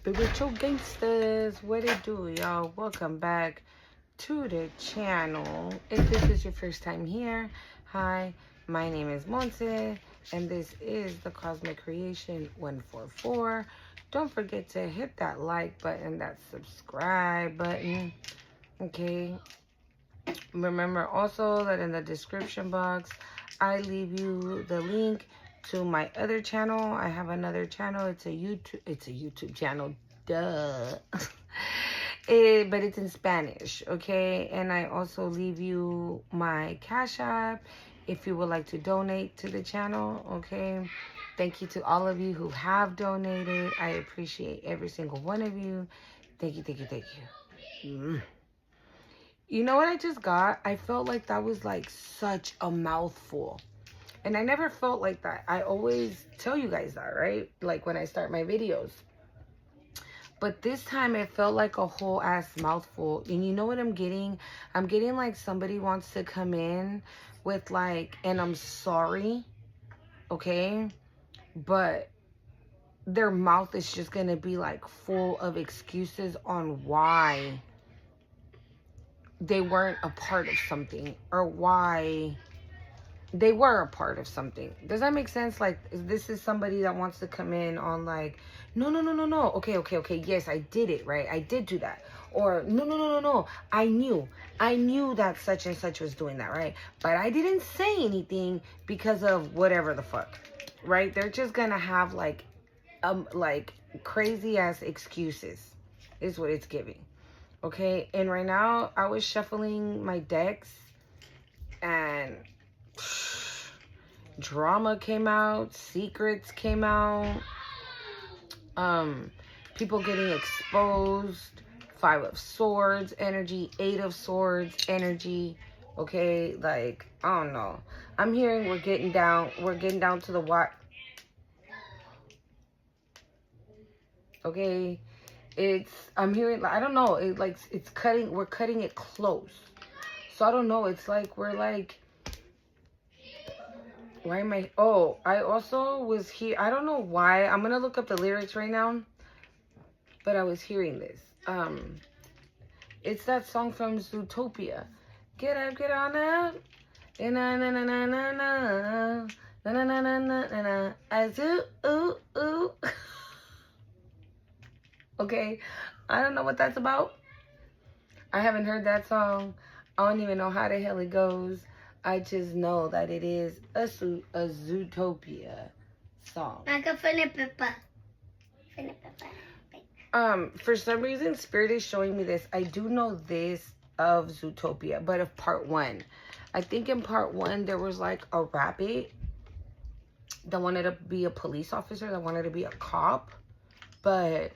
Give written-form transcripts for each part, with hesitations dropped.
Spiritual gangsters, what it do, y'all? Welcome back to the channel. If this is your first time here, hi, my name is Monse, and this is the Cosmic Creation 144. Don't forget to hit that like button, that subscribe button, okay? Remember also that in the description box, I leave you the link to my other channel. I have another channel. It's a YouTube channel. Duh. But it's in Spanish, okay? And I also leave you my Cash App if you would like to donate to the channel, okay? Thank you to all of you who have donated. I appreciate every single one of you. Thank you, thank you, thank you. You know what I just got? I felt like that was like such a mouthful. And I never felt like that. I always tell you guys that, right? Like when I start my videos. But this time it felt like a whole ass mouthful. And you know what I'm getting? I'm getting like somebody wants to come in with like, and I'm sorry, okay? But their mouth is just going to be like full of excuses on why they weren't a part of something or why they were a part of something. Does that make sense? Like, this is somebody that wants to come in on like, no. Okay. Yes, I did it, right? I did do that. Or no. I knew that such and such was doing that, right? But I didn't say anything because of whatever the fuck, right? They're just gonna have like crazy ass excuses is what it's giving. Okay, and right now I was shuffling my decks and drama came out, secrets came out, people getting exposed, 5 of Swords energy, 8 of Swords energy, okay, like, I don't know. I'm hearing we're getting down to the what, okay. I'm hearing, I don't know, we're cutting it close. So I don't know, it's like, we're like, why am I, oh, I also was here, I don't know why, I'm gonna look up the lyrics right now, but I was hearing this. It's that song from Zootopia. Get up, get on up, na na na na na na na na na na na na, as ooh. Okay, I don't know what that's about. I haven't heard that song. I don't even know how the hell it goes. I just know that it is a Zootopia song. For some reason, Spirit is showing me this. I do know this of Zootopia, but of part 1. I think in part 1, there was like a rabbit that wanted to be a police officer, that wanted to be a cop, but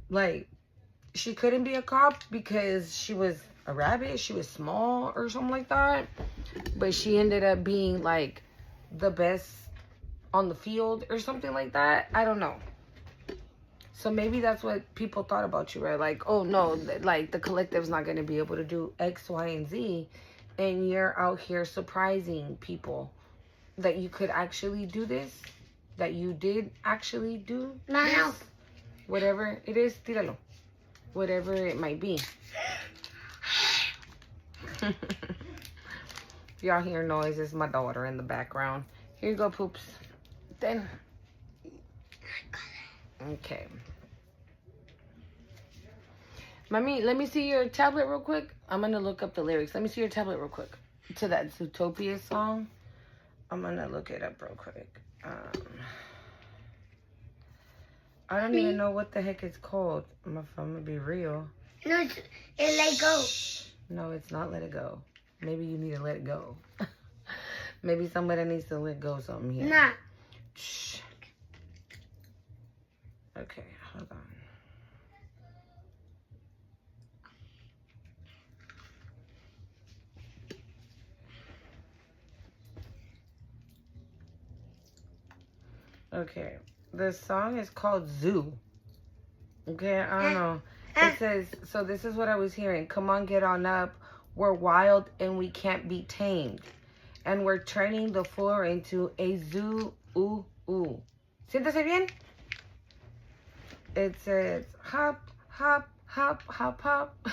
like, she couldn't be a cop because she was a rabbit. She was small or something like that. But she ended up being like the best on the field or something like that. I don't know. So maybe that's what people thought about you, right? Like, oh no, like the collective's not going to be able to do X, Y, and Z. And you're out here surprising people that you could actually do this. That you did actually do my this. house. Whatever it is, tíralo. Whatever it might be. Y'all hear noise, it's my daughter in the background. Here you go, Poops. Then. Okay. Mommy, let me see your tablet real quick. I'm going to look up the lyrics. Let me see your tablet real quick. To that Zootopia song. I'm going to look it up real quick. I don't even know what the heck it's called. I'm gonna be real. No, it's Let It Go. No, it's not Let It Go. Maybe you need to let it go. Maybe somebody needs to let go something here. Nah. Shh. Okay, hold on. Okay. The song is called Zoo. Okay, I don't know. It says, so this is what I was hearing. Come on, get on up. We're wild and we can't be tamed. And we're turning the floor into a zoo. Ooh, ooh. Siéntese bien. It says, hop, hop, hop, hop, hop.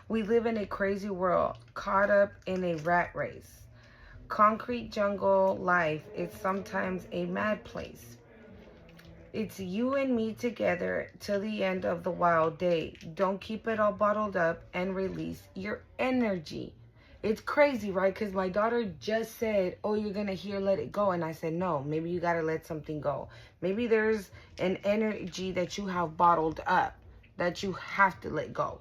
We live in a crazy world, caught up in a rat race. Concrete jungle life is sometimes a mad place. It's you and me together till the end of the wild day. Don't keep it all bottled up and release your energy. It's crazy, right? Because my daughter just said, oh, you're going to hear let it go. And I said, no, maybe you got to let something go. Maybe there's an energy that you have bottled up that you have to let go.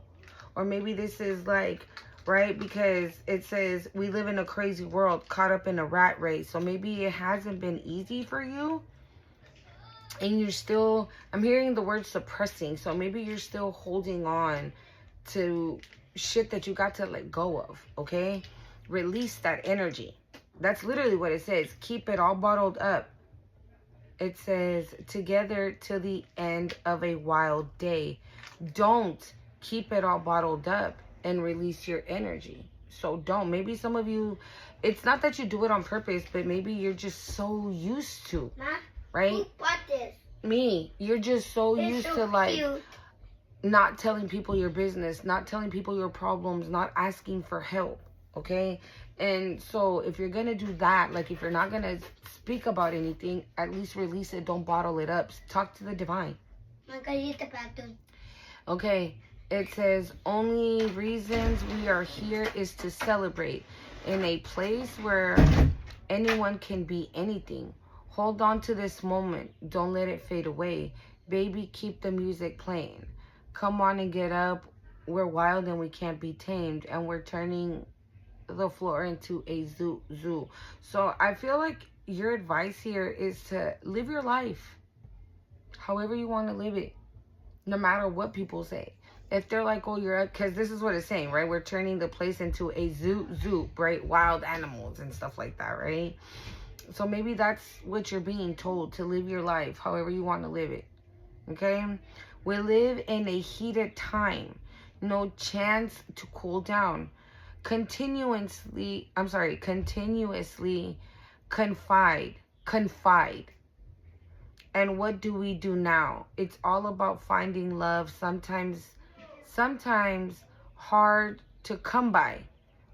Or maybe this is like, right? Because it says we live in a crazy world caught up in a rat race. So maybe it hasn't been easy for you. And you're still, I'm hearing the word suppressing. So maybe you're still holding on to shit that you got to let go of, okay? Release that energy. That's literally what it says. Keep it all bottled up. It says, together till the end of a wild day. Don't keep it all bottled up and release your energy. So don't. Maybe some of you, it's not that you do it on purpose, but maybe you're just so used to, right? Who bought this? Me. You're just so It's used so to like cute. not telling people your business, not telling people your problems, not asking for help, okay? And so if you're gonna do that, like if you're not gonna speak about anything, at least release it. Don't bottle it up. Talk to the divine. Okay, it says only reasons we are here is to celebrate in a place where anyone can be anything. Hold on to this moment. Don't let it fade away. Baby, keep the music playing. Come on and get up. We're wild and we can't be tamed. And we're turning the floor into a zoo. So I feel like your advice here is to live your life however you want to live it. No matter what people say. If they're like, oh, you're up, because this is what it's saying, right? We're turning the place into a zoo, right? Wild animals and stuff like that, right? So maybe that's what you're being told, to live your life however you want to live it. Okay? We live in a heated time. No chance to cool down. Continuously confide. And what do we do now? It's all about finding love. Sometimes hard to come by.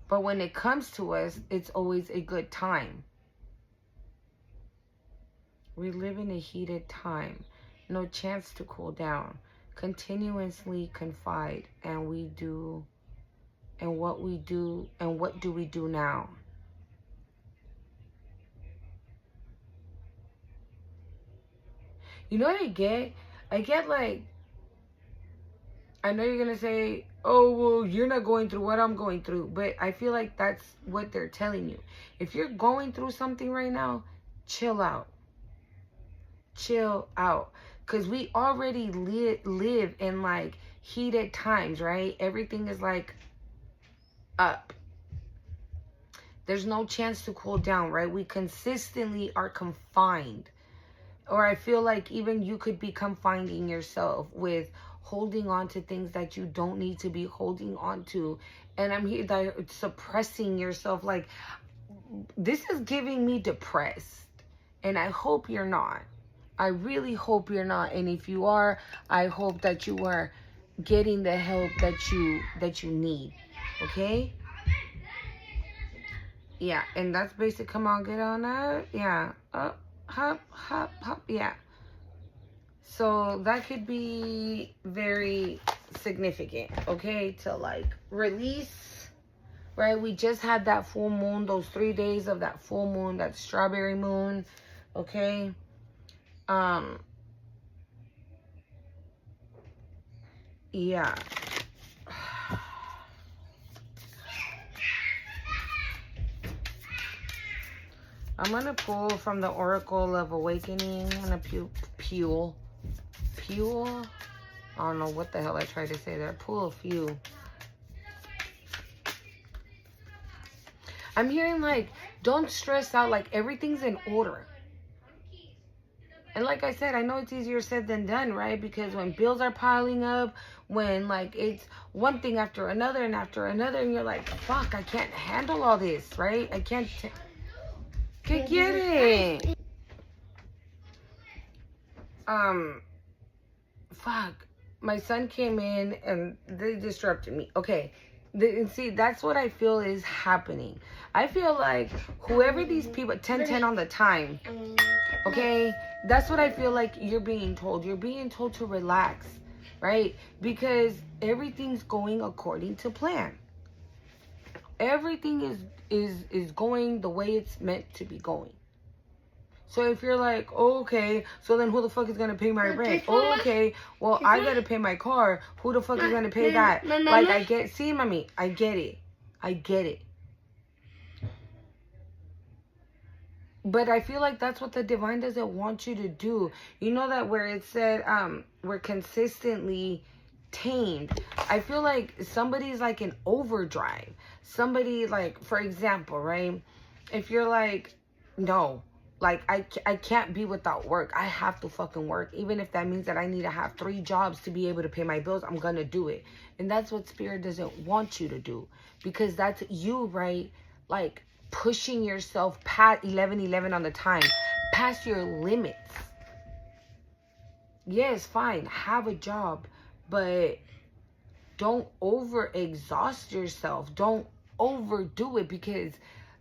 But when it comes to us, it's always a good time. We live in a heated time. No chance to cool down. Continuously confide. And we do. And what we do. And what do we do now? You know what I get? I get like, I know you're going to say, oh, well, you're not going through what I'm going through. But I feel like that's what they're telling you. If you're going through something right now, chill out. Chill out. Because we already live in like heated times, right? Everything is like up. There's no chance to cool down, right? We consistently are confined. Or I feel like even you could be confining yourself with holding on to things that you don't need to be holding on to. And I'm here that suppressing yourself. Like, this is giving me depressed. And I hope you're not. I really hope you're not. And if you are, I hope that you are getting the help that you need. Okay? Yeah, and that's basic. Come on, get on up. Yeah. Up, hop, hop, hop. Yeah. So that could be very significant, okay? To like release, right? We just had that full moon, those 3 days of that full moon, that strawberry moon, okay? Yeah. I'm going to pull from the Oracle of Awakening. I'm going to pull. I don't know what the hell I tried to say there. Pull a few. I'm hearing like, don't stress out. Like, everything's in order. And like I said, I know it's easier said than done, right? Because when bills are piling up, when like it's one thing after another and after another, and you're like, fuck, I can't handle all this, right? I can't. ¿Qué quiere? fuck, my son came in and they disrupted me. Okay, and see, that's what I feel is happening. I feel like whoever these people, 10-10 on the time, okay, that's what I feel like you're being told. You're being told to relax, right? Because everything's going according to plan. Everything is going the way it's meant to be going. So if you're like, oh, okay, so then who the fuck is gonna pay my rent? Oh, okay, well, I gotta pay my car. Who the fuck is gonna pay that? Like, I get, see, mommy, I get it. I get it. But I feel like that's what the divine doesn't want you to do. You know that where it said, we're consistently tamed. I feel like somebody's like in overdrive. Somebody, like, for example, right? If you're like, no, like, I can't be without work. I have to fucking work. Even if that means that I need to have 3 jobs to be able to pay my bills, I'm gonna do it. And that's what Spirit doesn't want you to do. Because that's you, right? Like, pushing yourself past 11:11 on the time. Past your limits. Yes, fine. Have a job. But don't overexhaust yourself. Don't overdo it. Because,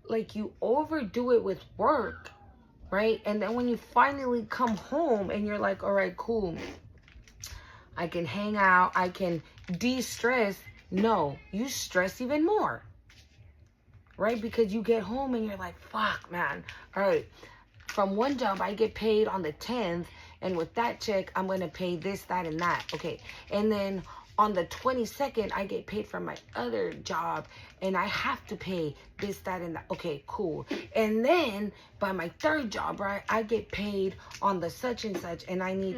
like, you overdo it with work. Right? And then when you finally come home and you're like, all right, cool. I can hang out. I can de-stress. No, you stress even more. Right? Because you get home and you're like, fuck, man. All right. From one job, I get paid on the 10th. And with that check, I'm going to pay this, that, and that. Okay. And then on the 22nd, I get paid from my other job. And I have to pay this, that, and that. Okay, cool. And then by my 3rd job, right, I get paid on the such and such. And I need,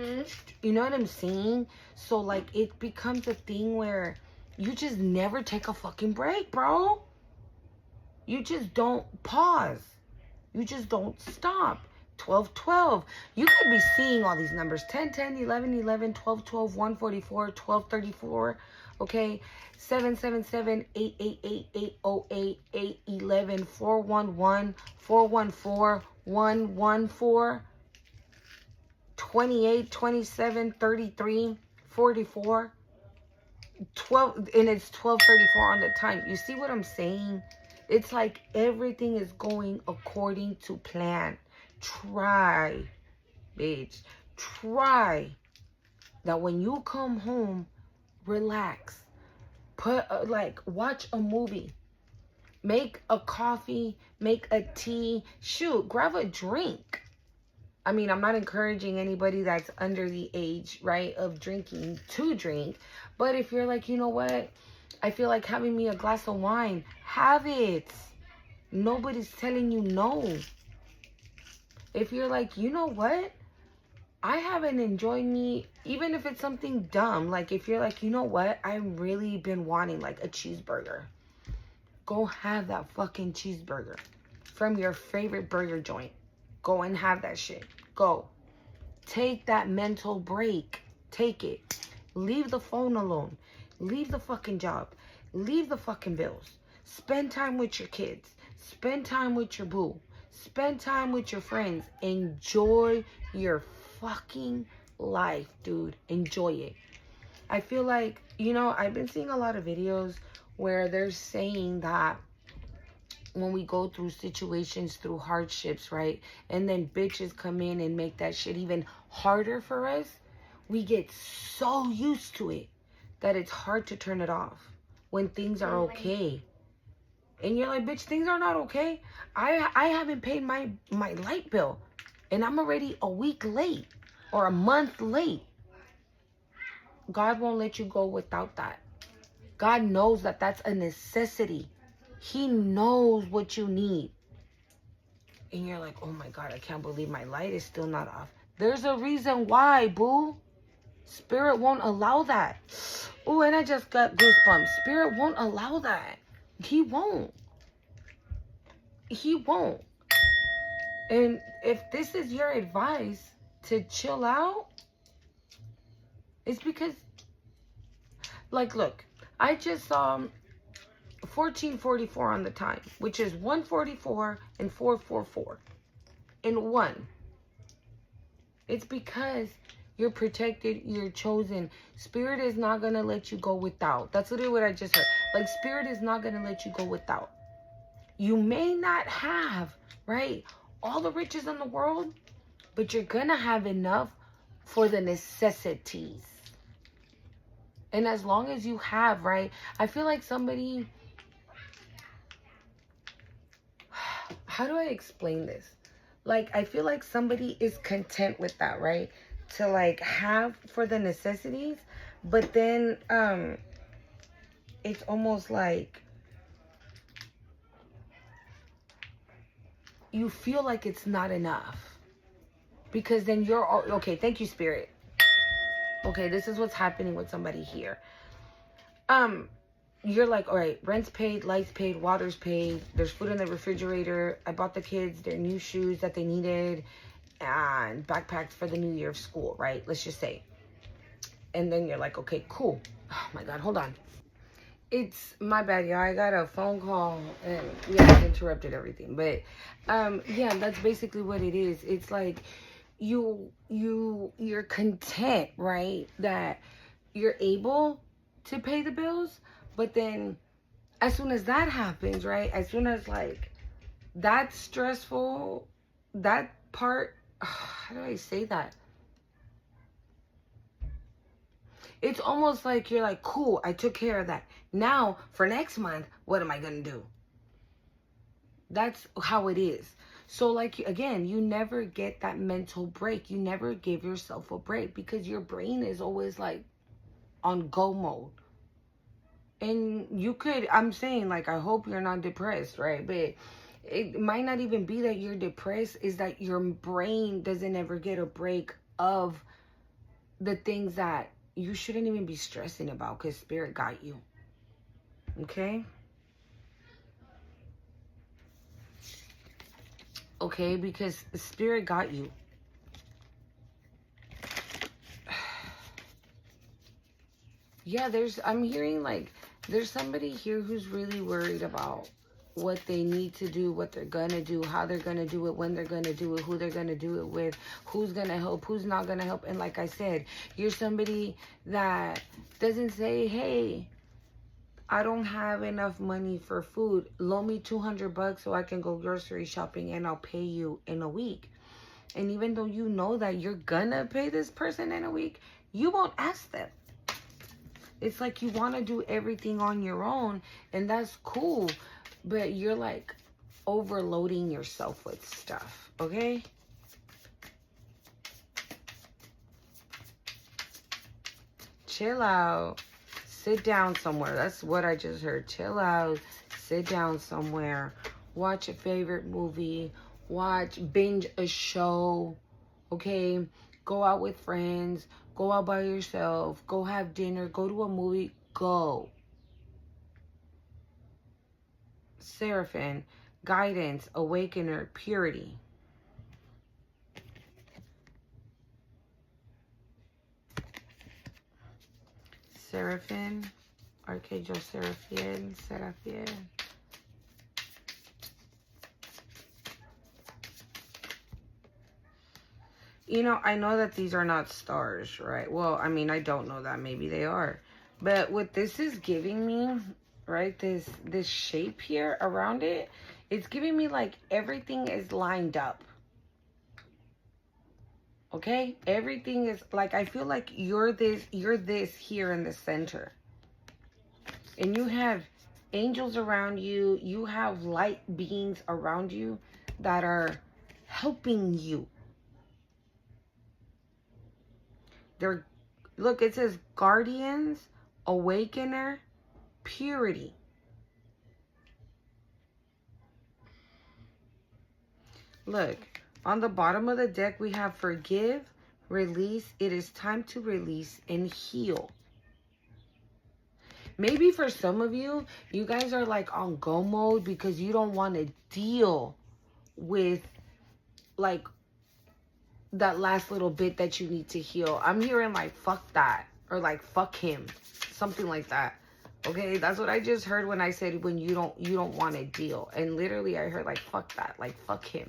you know what I'm saying? So, like, it becomes a thing where you just never take a fucking break, bro. You just don't pause. You just don't stop. 12-12. You could be seeing all these numbers. 10-10, 11-11, 12-12, 144, 12-34. Okay. 7-7-7, 8-8-8, 8-0-8, 8-11, 4-1-1, 4-1-4, 1-1-4, 28, 27, 33, 44, 12, and it's 12:34 on the time. You see what I'm saying? It's like everything is going according to plan. Try, bitch. Try that when you come home, relax. Put, watch a movie. Make a coffee. Make a tea. Shoot, grab a drink. I mean, I'm not encouraging anybody that's under the age, right, of drinking to drink. But if you're like, you know what? I feel like having me a glass of wine. Have it. Nobody's telling you no. If you're like, you know what? I haven't enjoyed me, even if it's something dumb. Like, if you're like, you know what? I've really been wanting, like, a cheeseburger. Go have that fucking cheeseburger from your favorite burger joint. Go and have that shit. Go. Take that mental break. Take it. Leave the phone alone. Leave the fucking job. Leave the fucking bills. Spend time with your kids. Spend time with your boo. Spend time with your friends. Enjoy your fucking life, dude. Enjoy it. I feel like, you know, I've been seeing a lot of videos where they're saying that when we go through situations, through hardships, right? And then bitches come in and make that shit even harder for us. We get so used to it that it's hard to turn it off when things are okay. And you're like, bitch, things are not okay. I haven't paid my light bill. And I'm already a week late or a month late. God won't let you go without that. God knows that that's a necessity. He knows what you need. And you're like, oh my God, I can't believe my light is still not off. There's a reason why, boo. Spirit won't allow that. Oh, and I just got goosebumps. Spirit won't allow that. He won't. He won't. And if this is your advice to chill out, it's because, like, look, I just saw 1444 on the time, which is 144 and 444 in one. It's because you're protected, you're chosen. Spirit is not going to let you go without. That's literally what I just heard. Like, Spirit is not going to let you go without. You may not have, right, all the riches in the world, but you're going to have enough for the necessities. And as long as you have, right, I feel like somebody, how do I explain this? Like, I feel like somebody is content with that, right? To like have for the necessities, but then it's almost like you feel like it's not enough. Because then you're all, okay, thank you, Spirit. Okay, this is what's happening with somebody here. You're like, all right, rent's paid, lights paid, water's paid, there's food in the refrigerator, I bought the kids their new shoes that they needed, and backpacks for the new year of school, right? Let's just say. And then you're like, okay, cool. Oh my God, hold on. It's my bad, y'all. I got a phone call and yeah, it interrupted everything. But yeah, that's basically what it is. It's like you're content, right? That you're able to pay the bills, but then as soon as that happens, right? As soon as like that's stressful, that part, how do I say that? It's almost like you're like, cool, I took care of that. Now, for next month, what am I going to do? That's how it is. So, like, again, you never get that mental break. You never give yourself a break because your brain is always, like, on go mode. And you could, I'm saying, like, I hope you're not depressed, right? But it might not even be that you're depressed. Is that your brain doesn't ever get a break of the things that you shouldn't even be stressing about because Spirit got you. Okay? Okay, because Spirit got you. Yeah, I'm hearing like, there's somebody here who's really worried about what they need to do, what they're gonna do, how they're gonna do it, when they're gonna do it, who they're gonna do it with, who's gonna help, who's not gonna help. And like I said, you're somebody that doesn't say, hey, I don't have enough money for food. Loan me $200 so I can go grocery shopping and I'll pay you in a week. And even though you know that you're gonna pay this person in a week, you won't ask them. It's like you want to do everything on your own, and that's cool. But you're like overloading yourself with stuff, okay? Chill out. Sit down somewhere. That's what I just heard. Chill out. Sit down somewhere. Watch a favorite movie. Binge a show, okay? Go out with friends. Go out by yourself. Go have dinner. Go to a movie. Go. Seraphim, guidance, awakener, purity. Seraphim, Archangel Seraphim. You know, I know that these are not stars, right? Well, I mean, I don't know that. Maybe they are. But what this is giving me, right, this shape here around it, it's giving me like everything is lined up. Okay? Everything is like, I feel like you're this here in the center. And you have angels around you. You have light beings around you that are helping you. Look, it says guardians, awakener, purity. Look, on the bottom of the deck, we have forgive, release. It is time to release and heal. Maybe for some of you, you guys are like on go mode because you don't want to deal with like that last little bit that you need to heal. I'm hearing like, fuck that. Or like, fuck him. Something like that. Okay, that's what I just heard when I said when you don't want to deal. And literally I heard like, fuck that. Like, fuck him.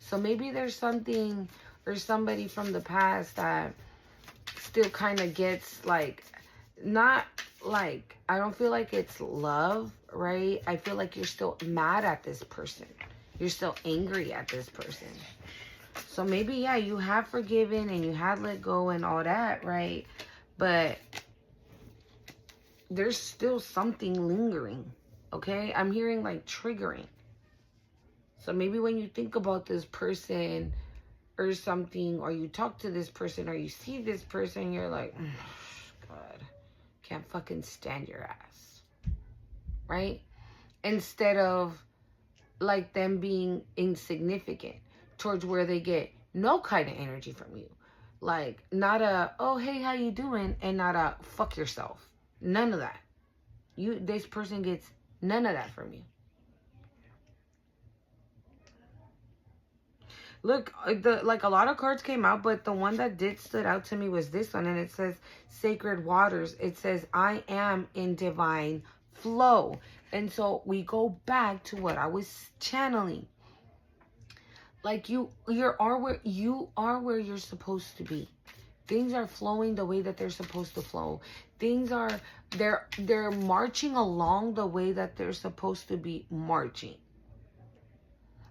So maybe there's something or somebody from the past that still kind of gets like, not like, I don't feel like it's love, right? I feel like you're still mad at this person. You're still angry at this person. So maybe, yeah, you have forgiven and you have let go and all that, right? But there's still something lingering, okay? I'm hearing like triggering. So maybe when you think about this person or something, or you talk to this person, or you see this person, you're like, God, can't fucking stand your ass, right? Instead of like them being insignificant towards where they get no kind of energy from you. Like, not a, oh, hey, how you doing? And not a, fuck yourself. None of that. This person gets none of that from you. Look, like a lot of cards came out, but the one that did stood out to me was this one. And it says sacred waters. It says, I am in divine flow. And so we go back to what I was channeling. Like you are where you're supposed to be. Things are flowing the way that they're supposed to flow. Things are, they're marching along the way that they're supposed to be marching.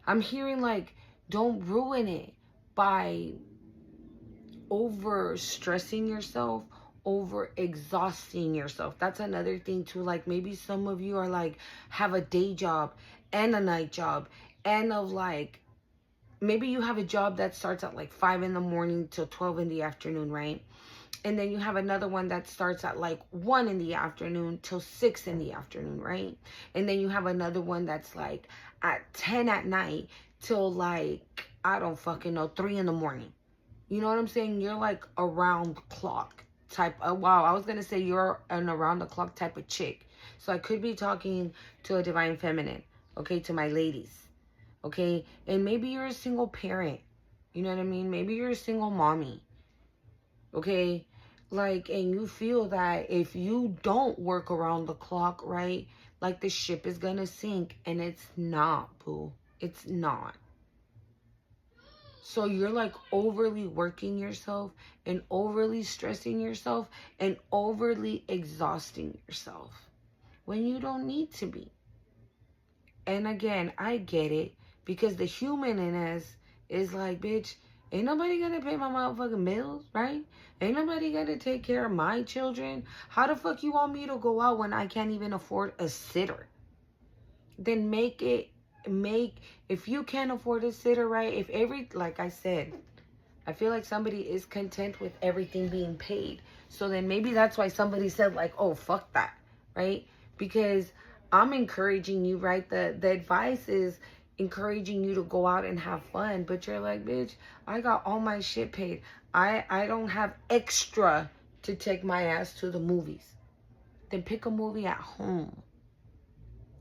I'm hearing like, don't ruin it by over stressing yourself, over exhausting yourself. That's another thing too. Like maybe some of you are like, have a day job and a night job, and of like, maybe you have a job that starts at like 5 in the morning till 12 in the afternoon, right? And then you have another one that starts at like 1 in the afternoon till 6 in the afternoon, right? And then you have another one that's like at 10 at night till like, I don't fucking know, 3 in the morning. You know what I'm saying? You're like around the clock type of, wow, I was going to say you're an around the clock type of chick. So I could be talking to a divine feminine, okay, to my ladies. Okay, and maybe you're a single parent, you know what I mean? Maybe you're a single mommy, okay? Like, and you feel that if you don't work around the clock, right, like the ship is gonna sink, and it's not, boo. It's not. So you're like overly working yourself and overly stressing yourself and overly exhausting yourself when you don't need to be. And again, I get it. Because the human in us is like, bitch, ain't nobody gonna pay my motherfucking bills, right? Ain't nobody gonna take care of my children. How the fuck you want me to go out when I can't even afford a sitter? Then if you can't afford a sitter, right? Like I said, I feel like somebody is content with everything being paid. So then maybe that's why somebody said like, oh, fuck that, right? Because I'm encouraging you, right? The advice is encouraging you to go out and have fun, but you're like, bitch, I got all my shit paid. I don't have extra to take my ass to the movies. Then pick a movie at home.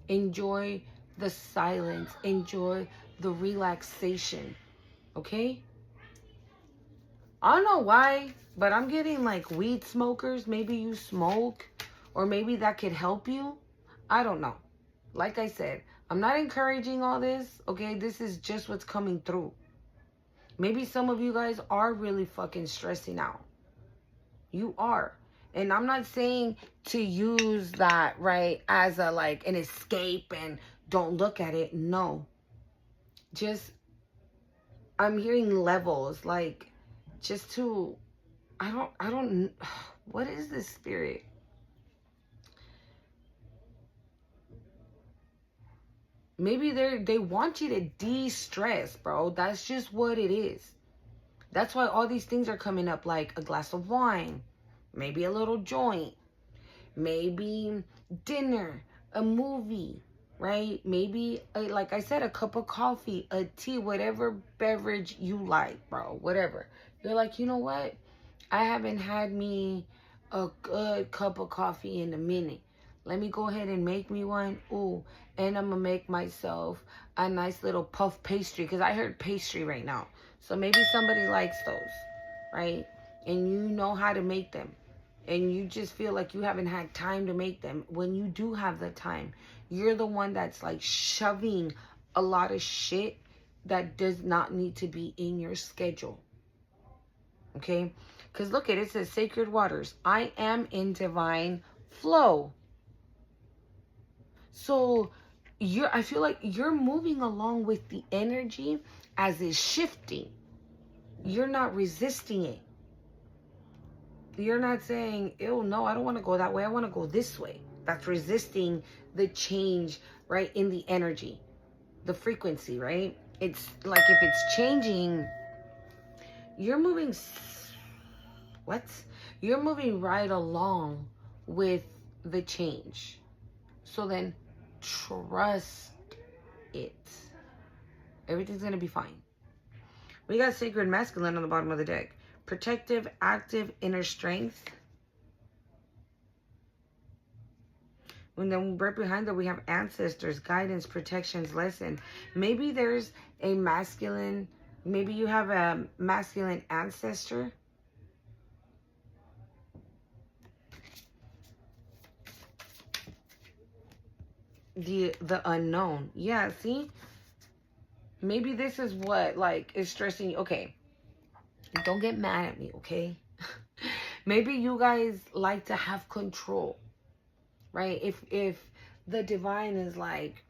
Enjoy the silence. Enjoy the relaxation. Okay? I don't know why, but I'm getting like weed smokers. Maybe you smoke, or maybe that could help you. I don't know. Like I said, I'm not encouraging all this, okay? This is just what's coming through. Maybe some of you guys are really fucking stressing out. You are. And I'm not saying to use that, right, as a like an escape and don't look at it. No. Just, I'm hearing levels, like, just to, I don't, what is this, spirit? Maybe they want you to de-stress, bro. That's just what it is. That's why all these things are coming up, like a glass of wine, maybe a little joint, maybe dinner, a movie, right? Maybe, like I said, a cup of coffee, a tea, whatever beverage you like, bro, whatever. You're like, you know what? I haven't had me a good cup of coffee in a minute. Let me go ahead and make me one. Ooh, and I'm going to make myself a nice little puff pastry, because I heard pastry right now. So maybe somebody likes those, right? And you know how to make them. And you just feel like you haven't had time to make them. When you do have the time, you're the one that's like shoving a lot of shit that does not need to be in your schedule. Okay? Because look at it, says sacred waters. I am in divine flow. So I feel like you're moving along with the energy as it's shifting. You're not resisting it. You're not saying, ew, no, I don't want to go that way. I want to go this way. That's resisting the change, right, in the energy, the frequency, right? It's like if it's changing, you're moving, You're moving right along with the change. So then trust it. Everything's going to be fine. We got sacred masculine on the bottom of the deck. Protective, active, inner strength. And then right behind that we have ancestors, guidance, protections, lesson. Maybe there's a masculine, maybe you have a masculine ancestor. The unknown. Yeah, see? Maybe this is what like is stressing you. Okay. Don't get mad at me, okay? Maybe you guys like to have control. Right? If the divine is like,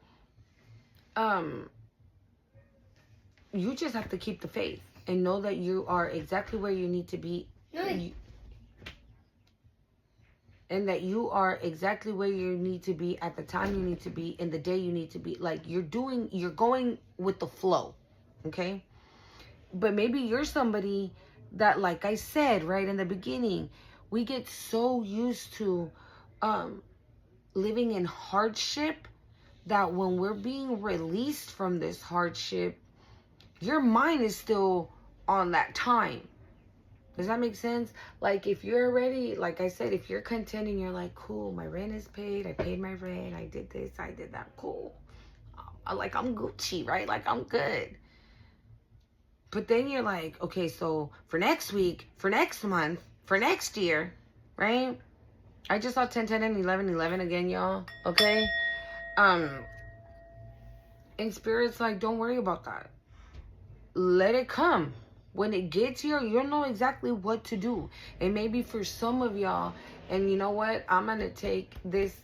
you just have to keep the faith and know that you are exactly where you need to be. And that you are exactly where you need to be at the time you need to be in the day you need to be. Like you're going with the flow. Okay? But maybe you're somebody that, like I said right in the beginning, we get so used to living in hardship that when we're being released from this hardship, your mind is still on that time. Does that make sense? Like if you're already, like I said, if you're content and you're like, cool, my rent is paid, I paid my rent, I did this, I did that, cool. Like I'm Gucci, right? Like I'm good. But then you're like, okay, so for next week, for next month, for next year, right? I just saw 10, 10, and 11, 11 again, y'all. Okay? And Spirit's like, don't worry about that. Let it come. When it gets here, you'll know exactly what to do. And maybe for some of y'all, and you know what? I'm going to take this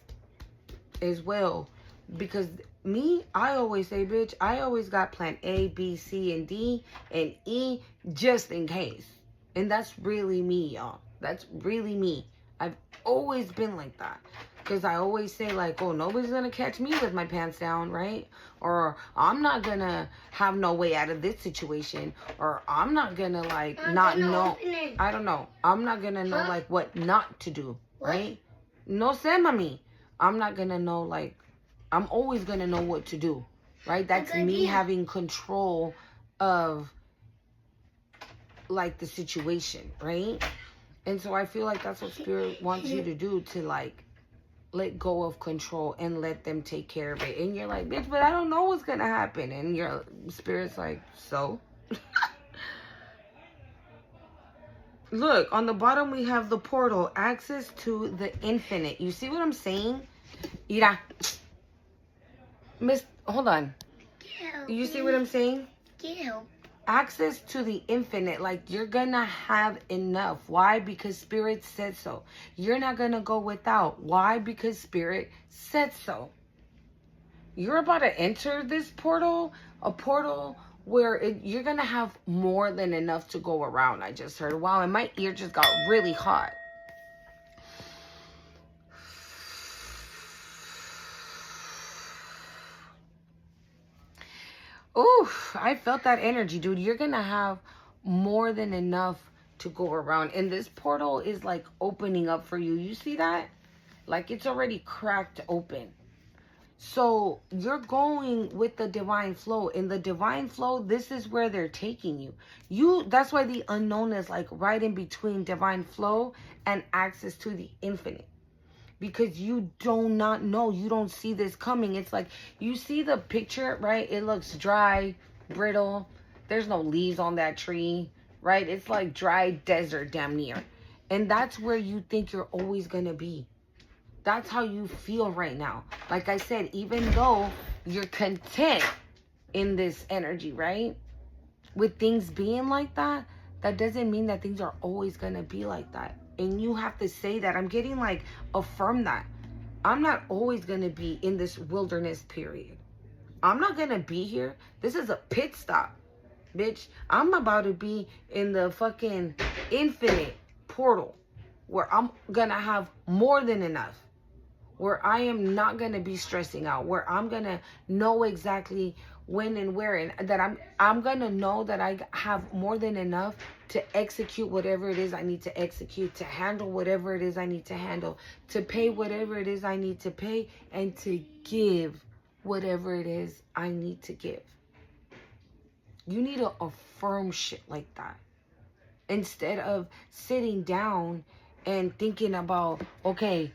as well. Because me, I always say, bitch, I always got plan A, B, C, and D, and E, just in case. And that's really me, y'all. That's really me. I've always been like that. Because I always say, like, oh, nobody's going to catch me with my pants down, right? Or I'm not going to have no way out of this situation. Or I'm not going to, like, not know. I don't know. I'm not going to know, like, what not to do, right? No sé, mami. I'm not going to know, like, I'm always going to know what to do, right? That's me having control of, like, the situation, right? And so I feel like that's what Spirit wants you to do, to, like, let go of control and let them take care of it. And you're like, bitch, but I don't know what's going to happen. And your Spirit's like, so? Look, on the bottom we have the portal, access to the infinite. You see what I'm saying? Ira. Miss, hold on. You see what I'm saying? Access to the infinite. Like, you're gonna have enough. Why? Because Spirit said so. You're not gonna go without. Why? Because Spirit said so. You're about to enter this portal, a portal where you're gonna have more than enough to go around. I just heard, wow, and my ear just got really hot. Ooh, I felt that energy, dude. You're going to have more than enough to go around. And this portal is like opening up for you. You see that? Like it's already cracked open. So you're going with the divine flow. In the divine flow, this is where they're taking you. That's why the unknown is like right in between divine flow and access to the infinite. Because you do not know. You don't see this coming. It's like, you see the picture, right? It looks dry, brittle. There's no leaves on that tree, right? It's like dry desert damn near. And that's where you think you're always going to be. That's how you feel right now. Like I said, even though you're content in this energy, right? With things being like that, that doesn't mean that things are always going to be like that. And you have to say that. I'm getting like, affirm that. I'm not always going to be in this wilderness period. I'm not going to be here. This is a pit stop, bitch. I'm about to be in the fucking infinite portal where I'm going to have more than enough. Where I am not going to be stressing out. Where I'm going to know exactly when and where. And that I'm going to know that I have more than enough to execute whatever it is I need to execute. To handle whatever it is I need to handle. To pay whatever it is I need to pay. And to give whatever it is I need to give. You need to affirm shit like that. Instead of sitting down and thinking about, okay,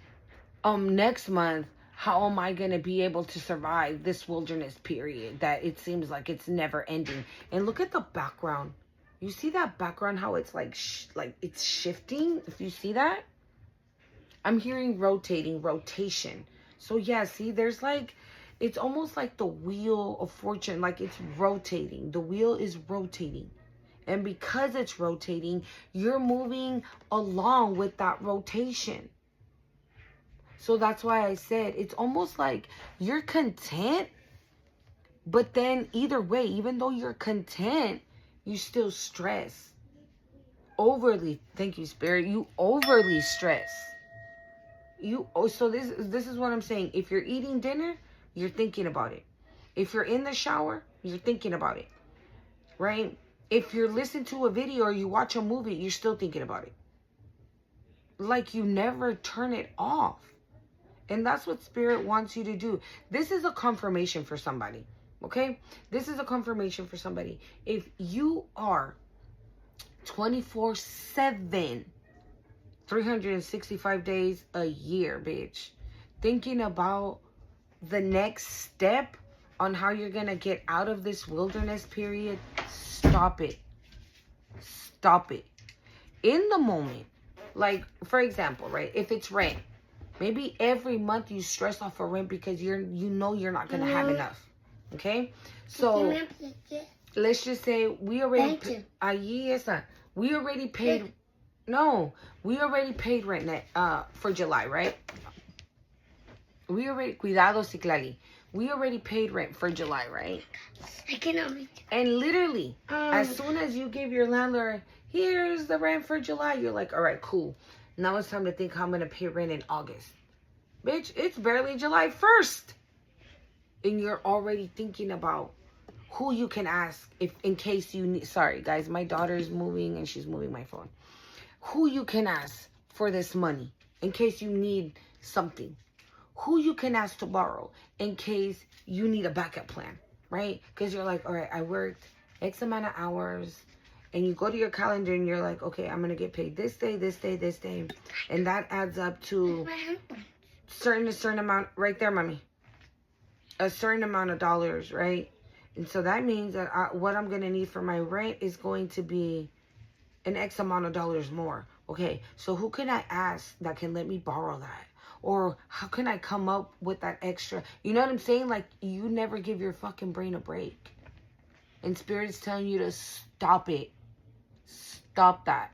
next month, how am I going to be able to survive this wilderness period that it seems like it's never ending? And look at the background. You see that background, how it's like it's shifting? If you see that, I'm hearing rotation. So yeah, see, there's like, it's almost like the wheel of fortune, like it's rotating. The wheel is rotating. And because it's rotating, you're moving along with that rotation. So that's why I said it's almost like you're content, but then either way, even though you're content, you still stress. Overly, thank you, Spirit. You overly stress. So this is what I'm saying. If you're eating dinner, you're thinking about it. If you're in the shower, you're thinking about it. Right? If you're listening to a video or you watch a movie, you're still thinking about it. Like you never turn it off. And that's what Spirit wants you to do. This is a confirmation for somebody. Okay? This is a confirmation for somebody. If you are 24/7, 365 days a year, bitch, thinking about the next step on how you're going to get out of this wilderness period, stop it. Stop it. In the moment, like, for example, right? If it's rent, maybe every month you stress off for rent because you know you're not going to have enough. Okay? So, let's just say we already paid. No, we already paid rent for July, right? Cuidado, Citlali. We already paid rent for July, right? I cannot read. And literally, as soon as you give your landlord, here's the rent for July, you're like, all right, cool. Now it's time to think how I'm going to pay rent in August. Bitch, it's barely July 1st. And you're already thinking about who you can ask in case you need. Sorry, guys, my daughter is moving and she's moving my phone. Who you can ask for this money in case you need something. Who you can ask to borrow in case you need a backup plan, right? Because you're like, all right, I worked X amount of hours. And you go to your calendar and you're like, okay, I'm going to get paid this day, this day, this day. And that adds up to a certain amount. Right there, mommy. A certain amount of dollars, right? And so that means that what I'm going to need for my rent is going to be an X amount of dollars more. Okay, so who can I ask that can let me borrow that? Or how can I come up with that extra? You know what I'm saying? Like, you never give your fucking brain a break. And Spirit is telling you to stop it. Stop that.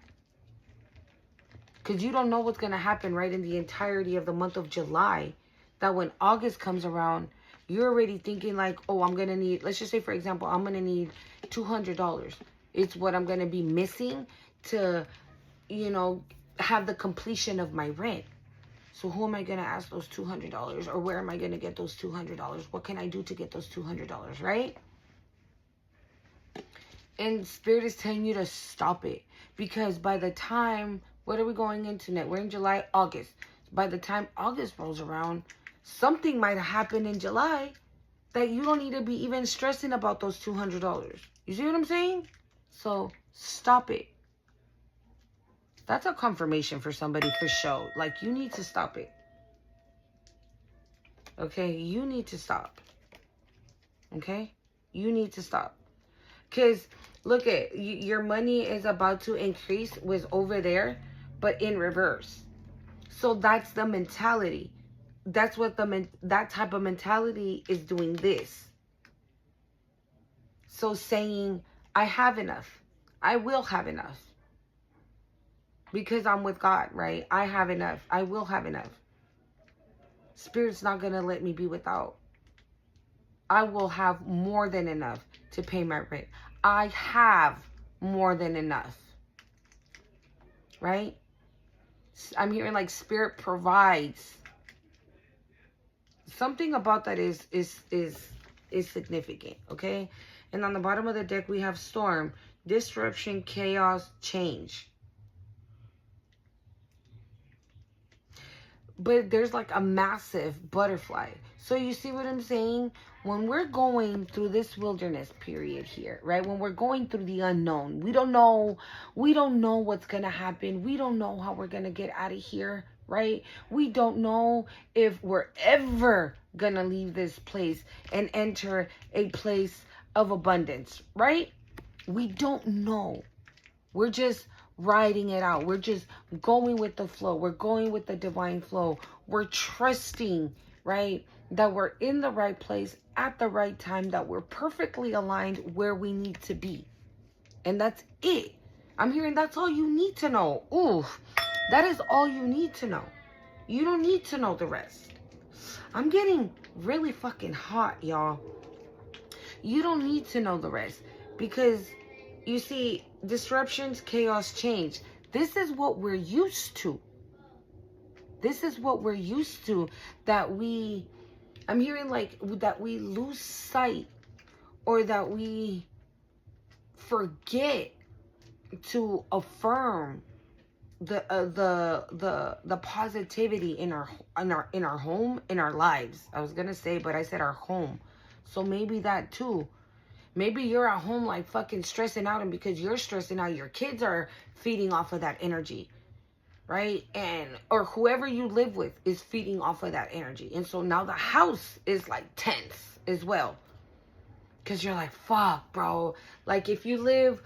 Because you don't know what's going to happen right in the entirety of the month of July. That when August comes around, you're already thinking like, oh, I'm going to need, let's just say, for example, I'm going to need $200. It's what I'm going to be missing to, you know, have the completion of my rent. So who am I going to ask those $200? Or where am I going to get those $200? What can I do to get those $200, right? And Spirit is telling you to stop it. Because by the time, what are we going into next? We're in July, August. By the time August rolls around, something might happen in July that you don't need to be even stressing about those $200. You see what I'm saying? So stop it. That's a confirmation for somebody for sure. Like, you need to stop it. Okay? You need to stop. Okay? You need to stop. Because, look at, your money is about to increase was over there, but in reverse. So that's the mentality. That's what that type of mentality is doing this. So saying, I have enough. I will have enough. because I'm with God, right? I have enough. I will have enough. Spirit's not going to let me be without. I will have more than enough to pay my rent. I have more than enough. Right? I'm hearing like Spirit provides. Something about that is significant, okay? And on the bottom of the deck we have storm, disruption, chaos, change. But there's like a massive butterfly. So you see what I'm saying? When we're going through this wilderness period here, right? When we're going through the unknown, we don't know what's going to happen. We don't know how we're going to get out of here, right? We don't know if we're ever going to leave this place and enter a place of abundance, right? We don't know. We're just riding it out. We're just going with the flow. We're going with the divine flow. We're trusting, right, that we're in the right place at the right time, that we're perfectly aligned where we need to be. And that's it. I'm hearing that's all you need to know. Ooh, that is all you need to know. You don't need to know the rest. I'm getting really fucking hot, y'all. You don't need to know the rest, because you see, disruptions, chaos, change. This is what we're used to. This is what we're used to, I'm hearing like that we lose sight, or that we forget to affirm the positivity in our home, in our lives. I was gonna say, but I said our home. So maybe that too. Maybe you're at home like fucking stressing out, and because you're stressing out, your kids are feeding off of that energy, right? Or whoever you live with is feeding off of that energy. And so now the house is like tense as well. Because you're like, fuck, bro. Like if you live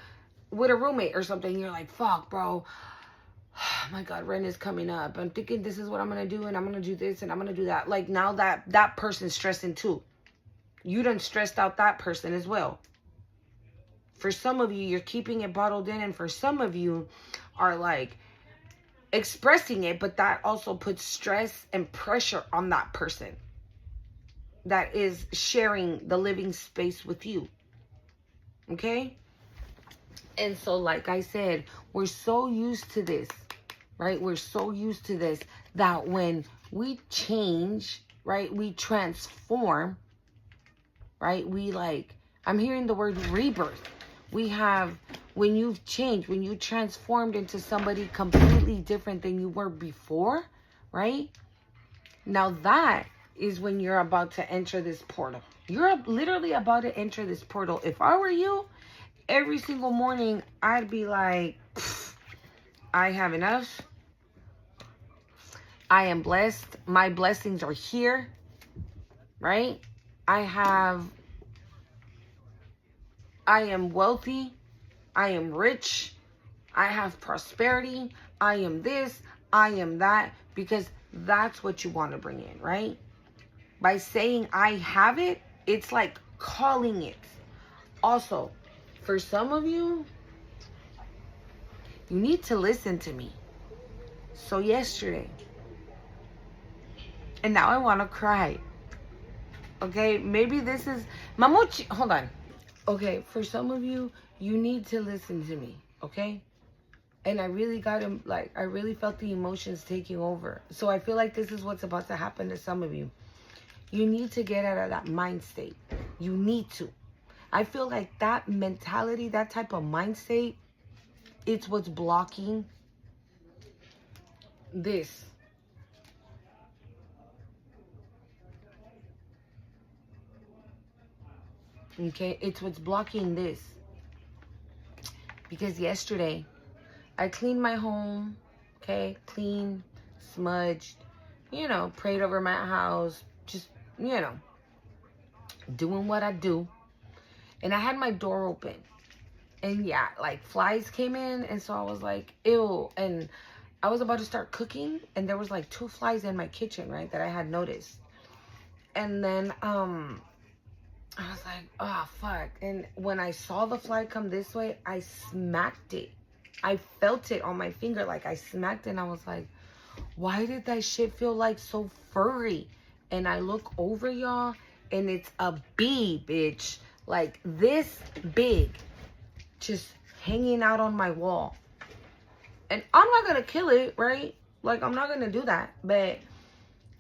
with a roommate or something, you're like, fuck, bro. Oh my God, rent is coming up. I'm thinking this is what I'm going to do, and I'm going to do this, and I'm going to do that. Like now that person's stressing too. You done stressed out that person as well. For some of you, you're keeping it bottled in. And for some of you are like expressing it. But that also puts stress and pressure on that person that is sharing the living space with you. Okay? And so like I said, we're so used to this. Right? We're so used to this that when we change, right? We transform. Right? I'm hearing the word rebirth. When you've changed, when you transformed into somebody completely different than you were before, right? Now that is when you're about to enter this portal. You're literally about to enter this portal. If I were you, every single morning, I'd be like, I have enough. I am blessed. My blessings are here, right? I am wealthy. I am rich. I have prosperity. I am this. I am that. Because that's what you want to bring in, right? By saying I have it, it's like calling it. Also, for some of you, you need to listen to me. So yesterday, and now I want to cry. Okay, maybe this is Mamuchi. Hold on. Okay, for some of you, you need to listen to me, okay? And I really I really felt the emotions taking over. So I feel like this is what's about to happen to some of you. You need to get out of that mind state. You need to. I feel like that mentality, that type of mind state, it's what's blocking this. Okay, it's what's blocking this. Because yesterday, I cleaned my home, okay? Clean, smudged, prayed over my house, just, doing what I do. And I had my door open. And yeah, like flies came in. And so I was like, ew. And I was about to start cooking. And there was like 2 flies in my kitchen, right? That I had noticed. And then, I was like, oh, fuck. And when I saw the fly come this way, I smacked it. I felt it on my finger. Like, I smacked it and I was like, why did that shit feel like so furry? And I look over, y'all, and it's a bee, bitch. Like, this big. Just hanging out on my wall. And I'm not going to kill it, right? Like, I'm not going to do that. But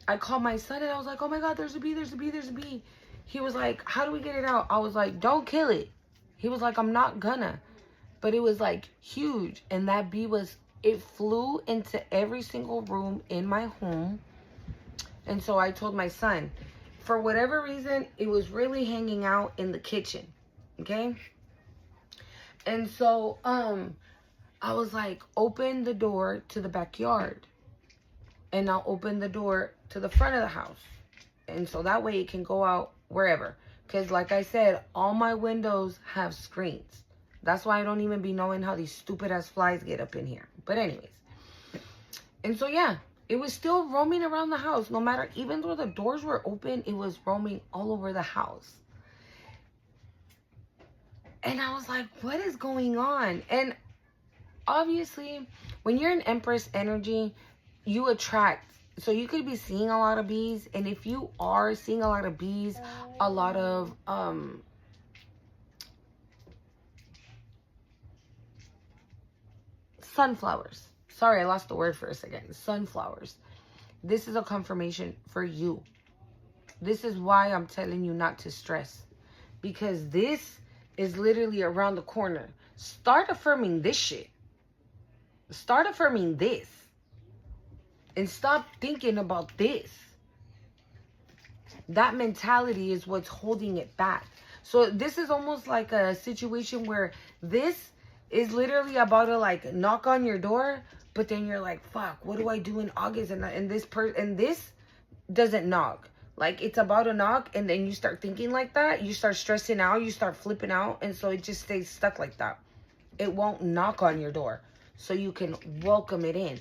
I called my son and I was like, oh my God, there's a bee, there's a bee, there's a bee. He was like, how do we get it out? I was like, don't kill it. He was like, I'm not gonna. But it was like huge. And that bee it flew into every single room in my home. And so I told my son, for whatever reason, it was really hanging out in the kitchen. Okay? And so, I was like, open the door to the backyard. And I'll open the door to the front of the house. And so that way it can go out wherever. Because like I said, all my windows have screens. That's why I don't even be knowing how these stupid ass flies get up in here. But anyways. And so yeah, it was still roaming around the house. No matter, even though the doors were open, it was roaming all over the house. And I was like, what is going on? And obviously, when you're in Empress energy, you attract. So you could be seeing a lot of bees. And if you are seeing a lot of bees, a lot of sunflowers. Sorry, I lost the word for a second. Sunflowers. This is a confirmation for you. This is why I'm telling you not to stress. Because this is literally around the corner. Start affirming this shit. Start affirming this. And stop thinking about this. That mentality is what's holding it back. So this is almost like a situation where this is literally about to like knock on your door, but then you're like, fuck, what do I do in August? And this doesn't knock. Like, it's about to knock, and then you start thinking like that. You start stressing out. You start flipping out. And so it just stays stuck like that. It won't knock on your door. So you can welcome it in.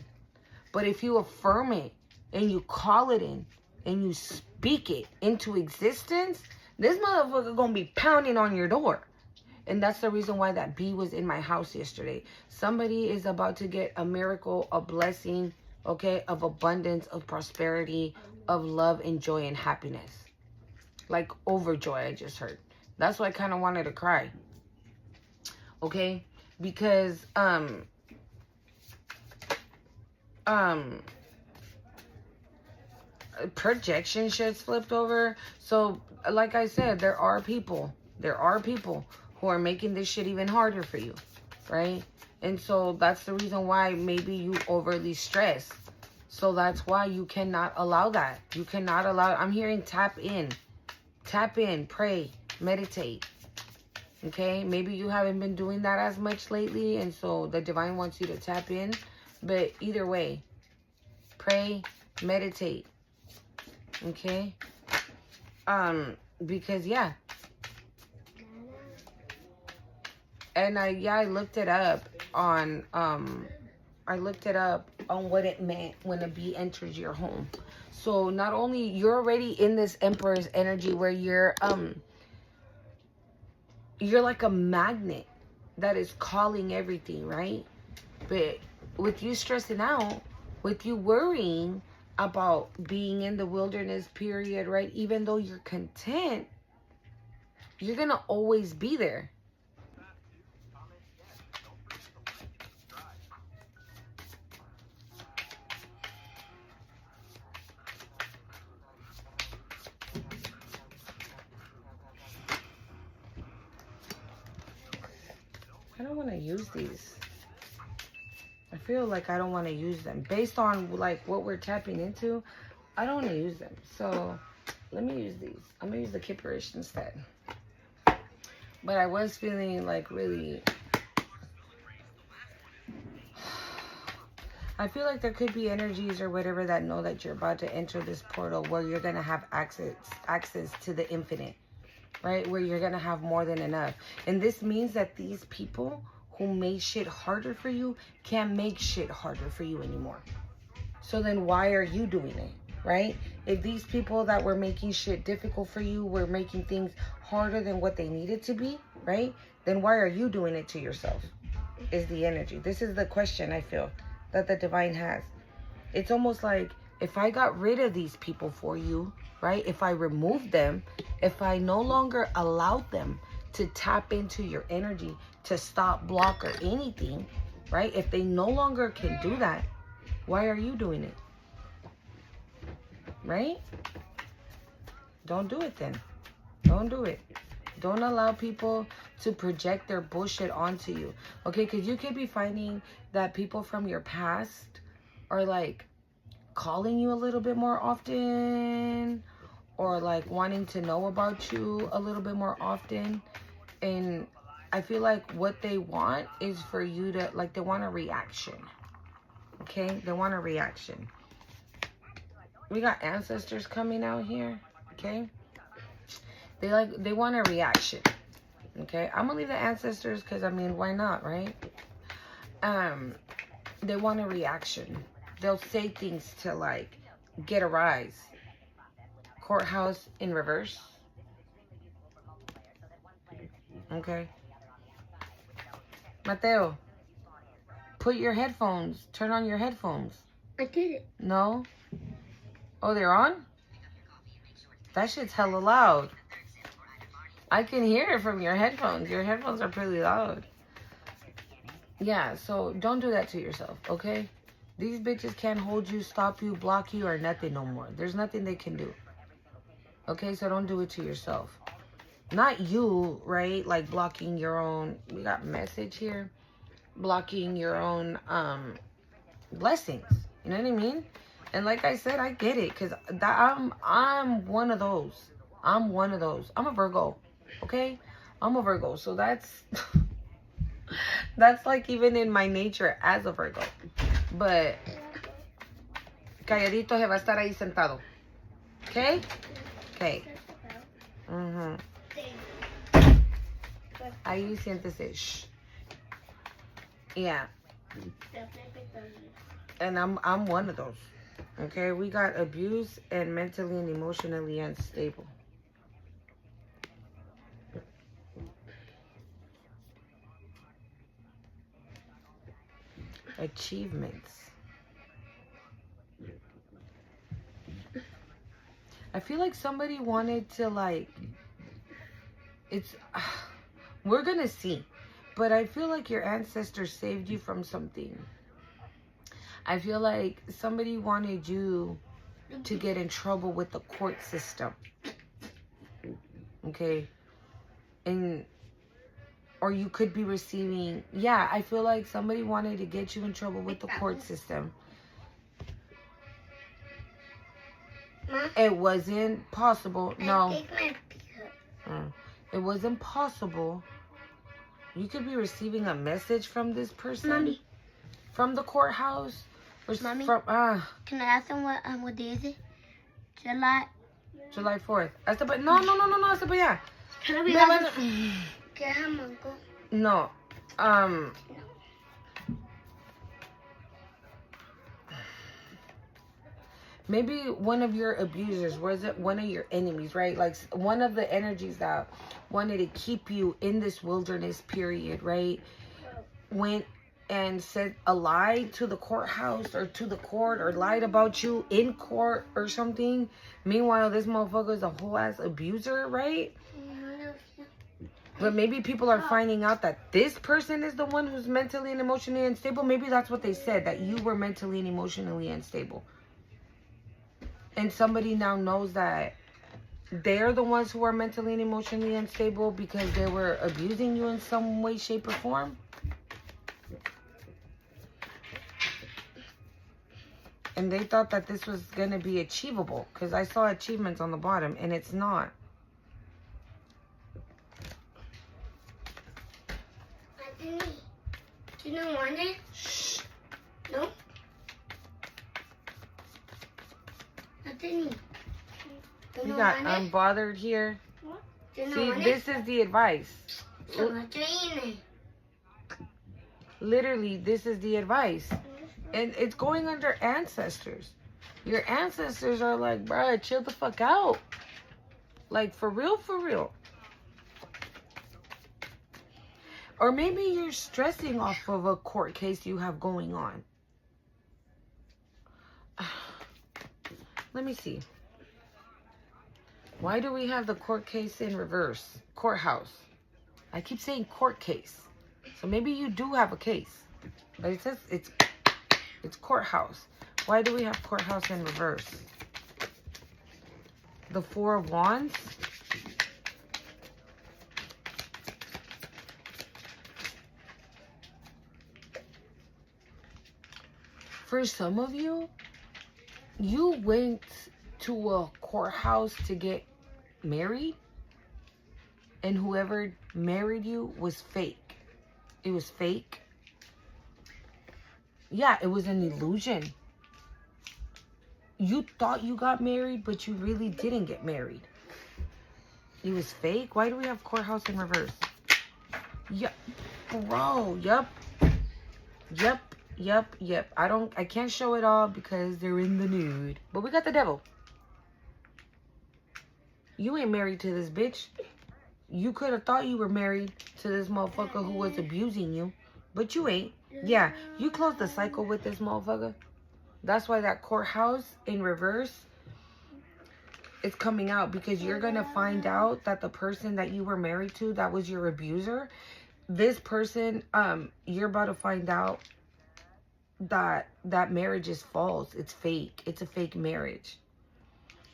But if you affirm it and you call it in and you speak it into existence, this motherfucker gonna be pounding on your door. And that's the reason why that bee was in my house yesterday. Somebody is about to get a miracle, a blessing, okay, of abundance, of prosperity, of love and joy and happiness. Like overjoy, I just heard. That's why I kind of wanted to cry. Okay? Because, projection shit's flipped over. So like I said, there are people who are making this shit even harder for you, right? And so that's the reason why maybe you overly stress. So that's why you cannot allow that. You cannot allow. I'm hearing tap in, pray, meditate. Okay, maybe you haven't been doing that as much lately, and so the divine wants you to tap in. But either way, pray, meditate. Okay? Because yeah. And I looked it up on what it meant when a bee enters your home. So not only you're already in this Emperor's energy where you're like a magnet that is calling everything, right? But with you stressing out, with you worrying about being in the wilderness period, right? Even though you're content, you're gonna always be there. I don't want to use these. I feel like I don't want to use them. Based on like what we're tapping into, I don't want to use them. So let me use these. I'm going to use the Kipperish instead. But I was feeling like really... I feel like there could be energies or whatever that know that you're about to enter this portal where you're going to have access to the infinite. Right? Where you're going to have more than enough. And this means that these people who made shit harder for you can't make shit harder for you anymore. So then why are you doing it? Right? If these people that were making shit difficult for you were making things harder than what they needed to be, right? Then why are you doing it to yourself? is the energy. This is the question I feel that the divine has. It's almost like if I got rid of these people for you, right? If I removed them, if I no longer allowed them to tap into your energy, to stop, block, or anything, right? If they no longer can do that, why are you doing it? Right? Don't do it then. Don't do it. Don't allow people to project their bullshit onto you. Okay, because you could be finding that people from your past are like calling you a little bit more often, or like wanting to know about you a little bit more often. And I feel like what they want is for you to, like, they want a reaction. Okay, they want a reaction. We got ancestors coming out here. Okay, they want a reaction. Okay, I'm gonna leave the ancestors because I mean, why not, right? They want a reaction. They'll say things to like get a rise. Courthouse in reverse. Okay. Mateo, put your headphones. Turn on your headphones. I did it. No? Oh, they're on? That shit's hella loud. I can hear it from your headphones. Your headphones are pretty loud. Yeah, so don't do that to yourself, okay? These bitches can't hold you, stop you, block you, or nothing no more. There's nothing they can do. Okay, so don't do it to yourself. Not you, right? Like blocking your own, we got message here. Blocking your own blessings. You know what I mean? And like I said, I get it. Because I'm one of those. I'm one of those. I'm a Virgo. Okay? I'm a Virgo. So that's... that's like even in my nature as a Virgo. But... calladito se va a estar ahí sentado. Okay? Okay. Ahí siéntese. Shh. Yeah. And I'm one of those. Okay? We got abused and mentally and emotionally unstable. Achievements. I feel like somebody wanted to like, it's, we're gonna see, but I feel like your ancestors saved you from something. I feel like somebody wanted you to get in trouble with the court system. Okay? And, or you could be receiving, yeah, I feel like somebody wanted to get you in trouble with the court system. It wasn't possible. No. It wasn't possible. You could be receiving a message from this person. Mommy. From the courthouse. Or Mommy. From, Can I ask them what day is it? July 4th. Hasta pa, no, hasta pa allá. Can I be like ¿Qué es mango? No. Maybe one of your abusers, was it one of your enemies, right? Like one of the energies that wanted to keep you in this wilderness period, right? Went and said a lie to the courthouse or to the court, or lied about you in court or something. Meanwhile, this motherfucker is a whole ass abuser, right? But maybe people are finding out that this person is the one who's mentally and emotionally unstable. Maybe that's what they said, that you were mentally and emotionally unstable. And somebody now knows that they're the ones who are mentally and emotionally unstable because they were abusing you in some way, shape, or form. And they thought that this was going to be achievable, because I saw achievements on the bottom, and it's not. You don't want it? Shh. No? Nothing. We got unbothered here. See, this is the advice. Literally, this is the advice. And it's going under ancestors. Your ancestors are like, bruh, chill the fuck out. Like, for real, for real. Or maybe you're stressing off of a court case you have going on. Let me see. Why do we have the court case in reverse? Courthouse. I keep saying court case. So maybe you do have a case. But it says it's courthouse. Why do we have courthouse in reverse? The Four of Wands. For some of you, you went to a courthouse to get married, and whoever married you was fake. It was fake. Yeah, it was an illusion. You thought you got married, but you really didn't get married. It was fake. Why do we have courthouse in reverse? Yeah, bro. Yep. I can't show it all because they're in the nude. But we got the devil. You ain't married to this bitch. You could have thought you were married to this motherfucker who was abusing you, but you ain't. Yeah, you closed the cycle with this motherfucker. That's why that courthouse in reverse is coming out, because you're going to find out that the person that you were married to, that was your abuser, this person, you're about to find out that that marriage is false. It's fake. It's a fake marriage.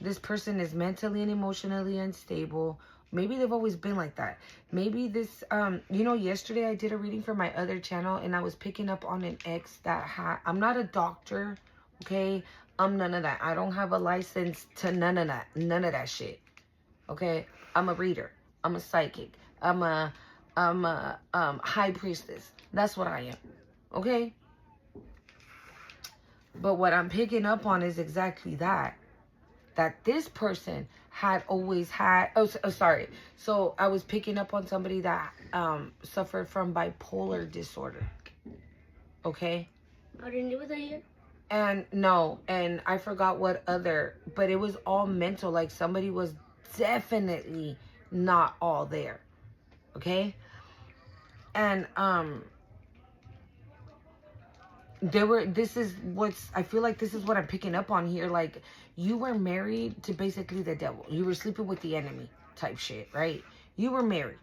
This person is mentally and emotionally unstable. Maybe they've always been like that. Maybe this, yesterday I did a reading for my other channel, and I was picking up on an ex that had, I'm not a doctor, okay? I'm none of that. I don't have a license to none of that shit, okay? I'm a reader. I'm a psychic. I'm a high priestess. That's what I am, okay? But what I'm picking up on is exactly that this person had always had, so I was picking up on somebody that suffered from bipolar disorder, okay? I didn't do that here. And no, and I forgot what other, but it was all mental. Like, somebody was definitely not all there, okay? And I feel like this is what I'm picking up on here. Like, you were married to basically the devil. You were sleeping with the enemy type shit, right? You were married.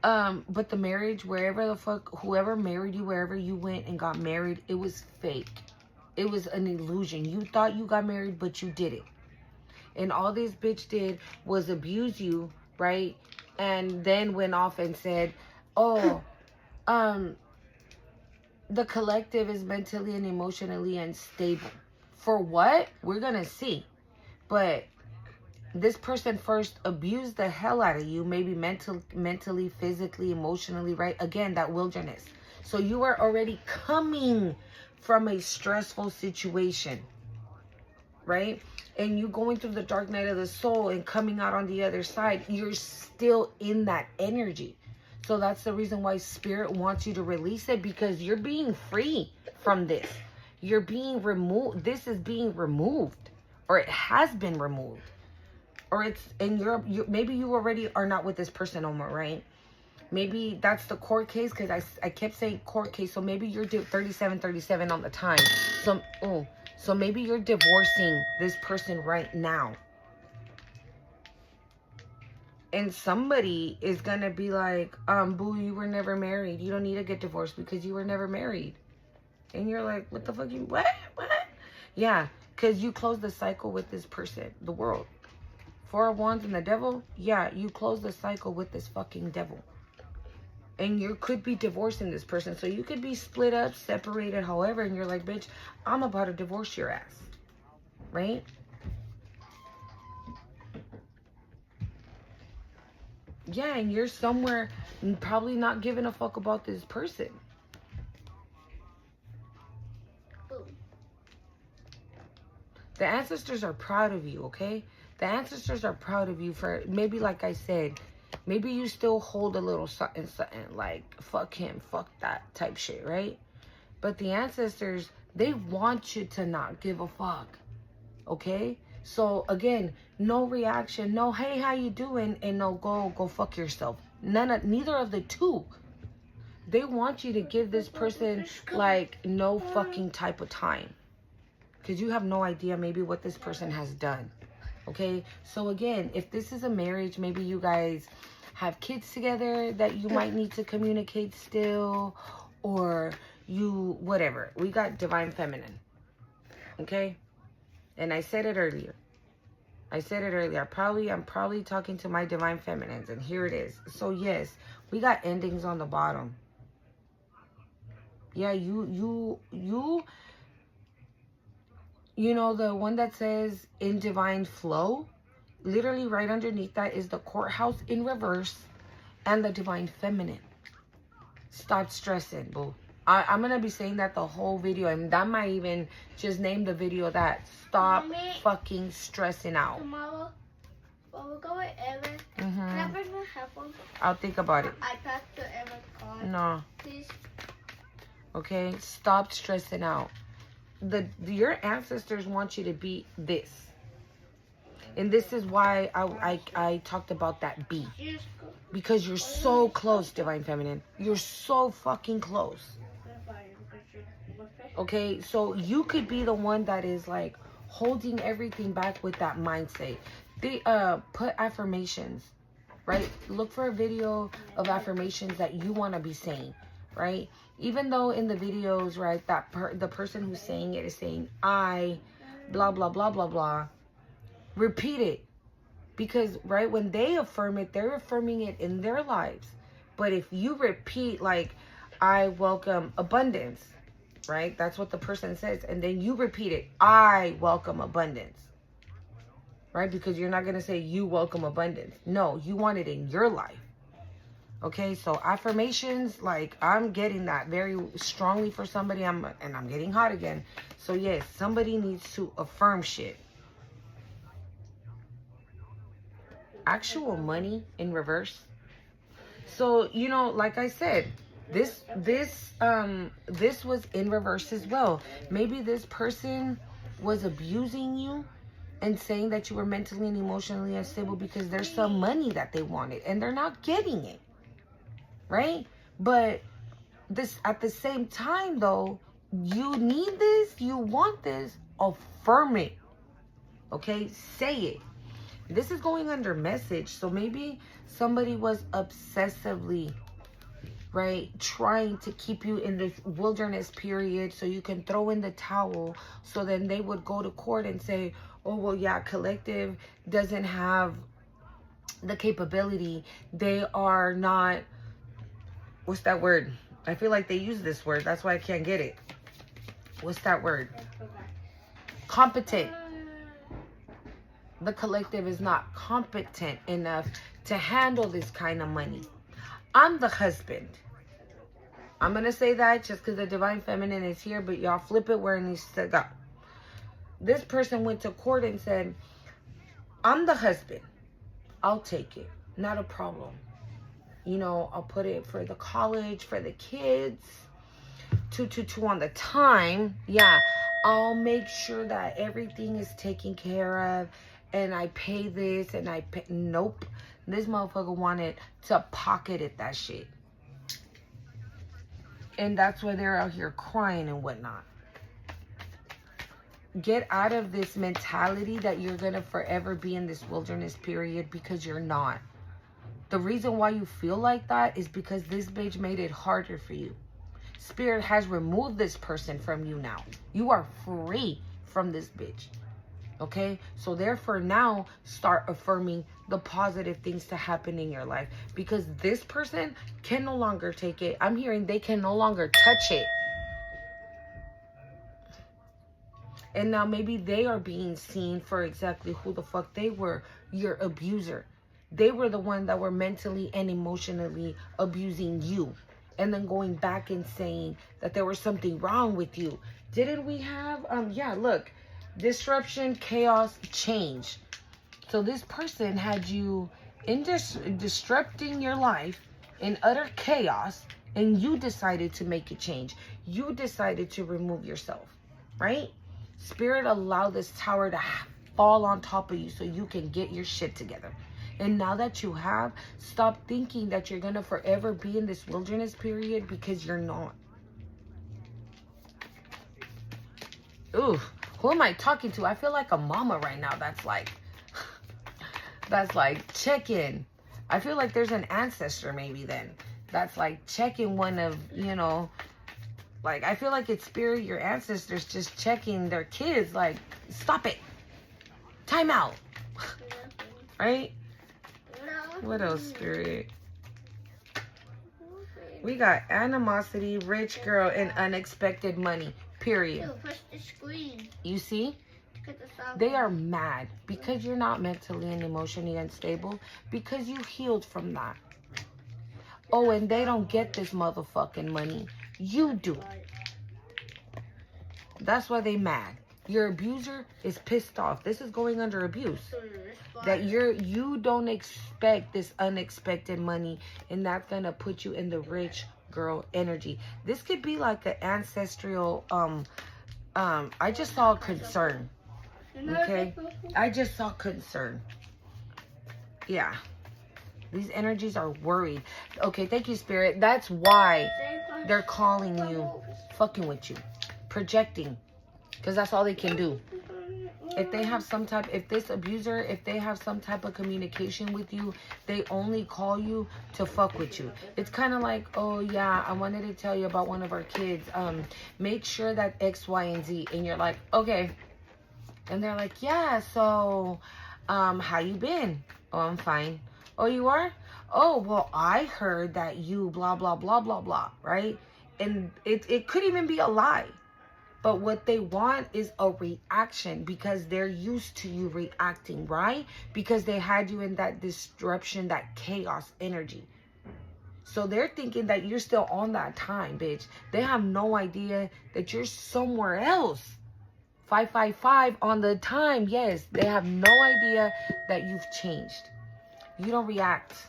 But the marriage, wherever the fuck, whoever married you, wherever you went and got married, it was fake. It was an illusion. You thought you got married, but you didn't. And all this bitch did was abuse you, right? And then went off and said, oh, the collective is mentally and emotionally unstable. For what? We're gonna see. But this person first abused the hell out of you, maybe mentally, physically, emotionally, right? Again, that wilderness. So you are already coming from a stressful situation, right? And you going through the dark night of the soul and coming out on the other side, you're still in that energy. So that's the reason why Spirit wants you to release it, because you're being free from this. You're being removed. This is being removed, or it has been removed. Or it's, and maybe you already are not with this person no more, right? Maybe that's the court case, because I kept saying court case. So maybe you're 37 on the time. So maybe you're divorcing this person right now. And somebody is going to be like, boo, you were never married. You don't need to get divorced because you were never married. And you're like, what the fuck? What? Yeah, because you closed the cycle with this person, the world. Four of Wands and the devil. Yeah, you closed the cycle with this fucking devil. And you could be divorcing this person. So you could be split up, separated, however. And you're like, bitch, I'm about to divorce your ass. Right? Yeah, and you're somewhere probably not giving a fuck about this person. The ancestors are proud of you, okay? The ancestors are proud of you for, maybe like I said, maybe you still hold a little something, like, fuck him, fuck that type shit, right? But the ancestors, they want you to not give a fuck, okay? So, again, no reaction, no, hey, how you doing? And no, go fuck yourself. Neither of the two. They want you to give this person like no fucking type of time, because you have no idea maybe what this person has done. Okay, so again, if this is a marriage, maybe you guys have kids together that you might need to communicate still, or you, whatever. We got divine feminine. Okay, and I said it earlier. I'm probably talking to my divine feminines, and here it is. So yes, we got endings on the bottom. Yeah, you know, the one that says in divine flow, literally right underneath that is the courthouse in reverse and the divine feminine. Stop stressing, boo. I'm going to be saying that the whole video, and that might even just name the video that. Stop fucking stressing out. Tomorrow, when we go with Evan, can I bring my headphones? I'll think about it. I passed to Evan's car. No. Please. Okay? Stop stressing out. Your ancestors want you to be this. And this is why I talked about that B. Because you're so close, divine feminine. You're so fucking close. Okay, so you could be the one that is like holding everything back with that mindset. They put affirmations, right? Look for a video of affirmations that you want to be saying, right? Even though in the videos, right, that the person who's saying it is saying I blah blah blah blah blah, repeat it. Because right when they affirm it, they're affirming it in their lives. But if you repeat like I welcome abundance, right? That's what the person says. And then you repeat it. I welcome abundance. Right? Because you're not going to say you welcome abundance. No, you want it in your life. Okay? So affirmations, like I'm getting that very strongly for somebody. I'm getting hot again. So yes, somebody needs to affirm shit. Actual money in reverse. So, you know, like I said, this was in reverse as well. Maybe this person was abusing you and saying that you were mentally and emotionally unstable because there's some money that they wanted and they're not getting it, right? But this, at the same time though, you need this, you want this, affirm it. Okay, say it. This is going under message, so maybe somebody was obsessively, right, trying to keep you in this wilderness period so you can throw in the towel. So then they would go to court and say, oh, well, yeah, collective doesn't have the capability. They are not, what's that word? I feel like they use this word. That's why I can't get it. What's that word? Competent. The collective is not competent enough to handle this kind of money. I'm the husband. I'm going to say that just because the divine feminine is here, but y'all flip it where it needs to go. This person went to court and said, I'm the husband. I'll take it. Not a problem. You know, I'll put it for the college, for the kids. 222 on the time. Yeah, I'll make sure that everything is taken care of. And I pay this and I pay. Nope. This motherfucker wanted to pocket it, that shit. And that's why they're out here crying and whatnot. Get out of this mentality that you're going to forever be in this wilderness period, because you're not. The reason why you feel like that is because this bitch made it harder for you. Spirit has removed this person from you now. You are free from this bitch. Okay, so therefore now start affirming the positive things to happen in your life, because this person can no longer take it. I'm hearing they can no longer touch it. And now maybe they are being seen for exactly who the fuck they were, your abuser. They were the one that were mentally and emotionally abusing you. And then going back and saying that there was something wrong with you. Didn't we have, yeah, look. Disruption, chaos, change. So this person had you in disrupting your life in utter chaos, and you decided to make a change. You decided to remove yourself, right? Spirit allowed this tower to fall on top of you so you can get your shit together. And now that you have, stop thinking that you're going to forever be in this wilderness period, because you're not. Ooh, who am I talking to? I feel like a mama right now that's like checking. I feel like there's an ancestor maybe then that's like checking one of, you know, like I feel like it's spirit, your ancestors just checking their kids like, stop it. Time out. Right? What else, spirit? We got animosity, rich girl, and unexpected money. Period. Ew, push the screen. You see? Look at the sound. They are mad because you're not mentally and emotionally unstable, because you healed from that. Oh, and they don't get this motherfucking money. You do. That's why they mad. Your abuser is pissed off. This is going under abuse. That you don't expect this unexpected money, and that's gonna put you in the rich girl energy. This could be like an ancestral I just saw concern. Okay? I just saw concern. Yeah. These energies are worried. Okay, thank you, spirit. That's why they're calling you, fucking with you, projecting, because that's all they can do. If they have some type, if this abuser, if they have some type of communication with you, they only call you to fuck with you. It's kind of like, oh yeah, I wanted to tell you about one of our kids. Make sure that X, Y, and Z. And you're like, okay. And they're like, yeah, so, how you been? Oh, I'm fine. Oh, you are? Oh, well, I heard that you blah, blah, blah, blah, blah, right? And it could even be a lie. But what they want is a reaction, because they're used to you reacting, right? Because they had you in that disruption, that chaos energy. So they're thinking that you're still on that time, bitch. They have no idea that you're somewhere else. 555 on the time. Yes, they have no idea that you've changed. You don't react.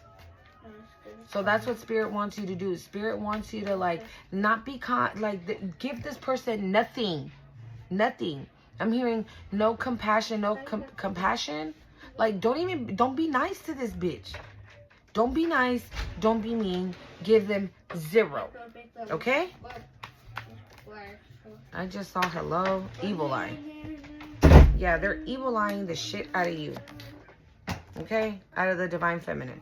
So that's what spirit wants you to do. Spirit wants you to like not be give this person nothing. I'm hearing no compassion, no compassion. Like don't be nice to this bitch. Don't be nice. Don't be mean. Give them 0. Okay? I just saw hello, evil eye. Yeah, they're evil eyeing the shit out of you. Okay? Out of the divine feminine.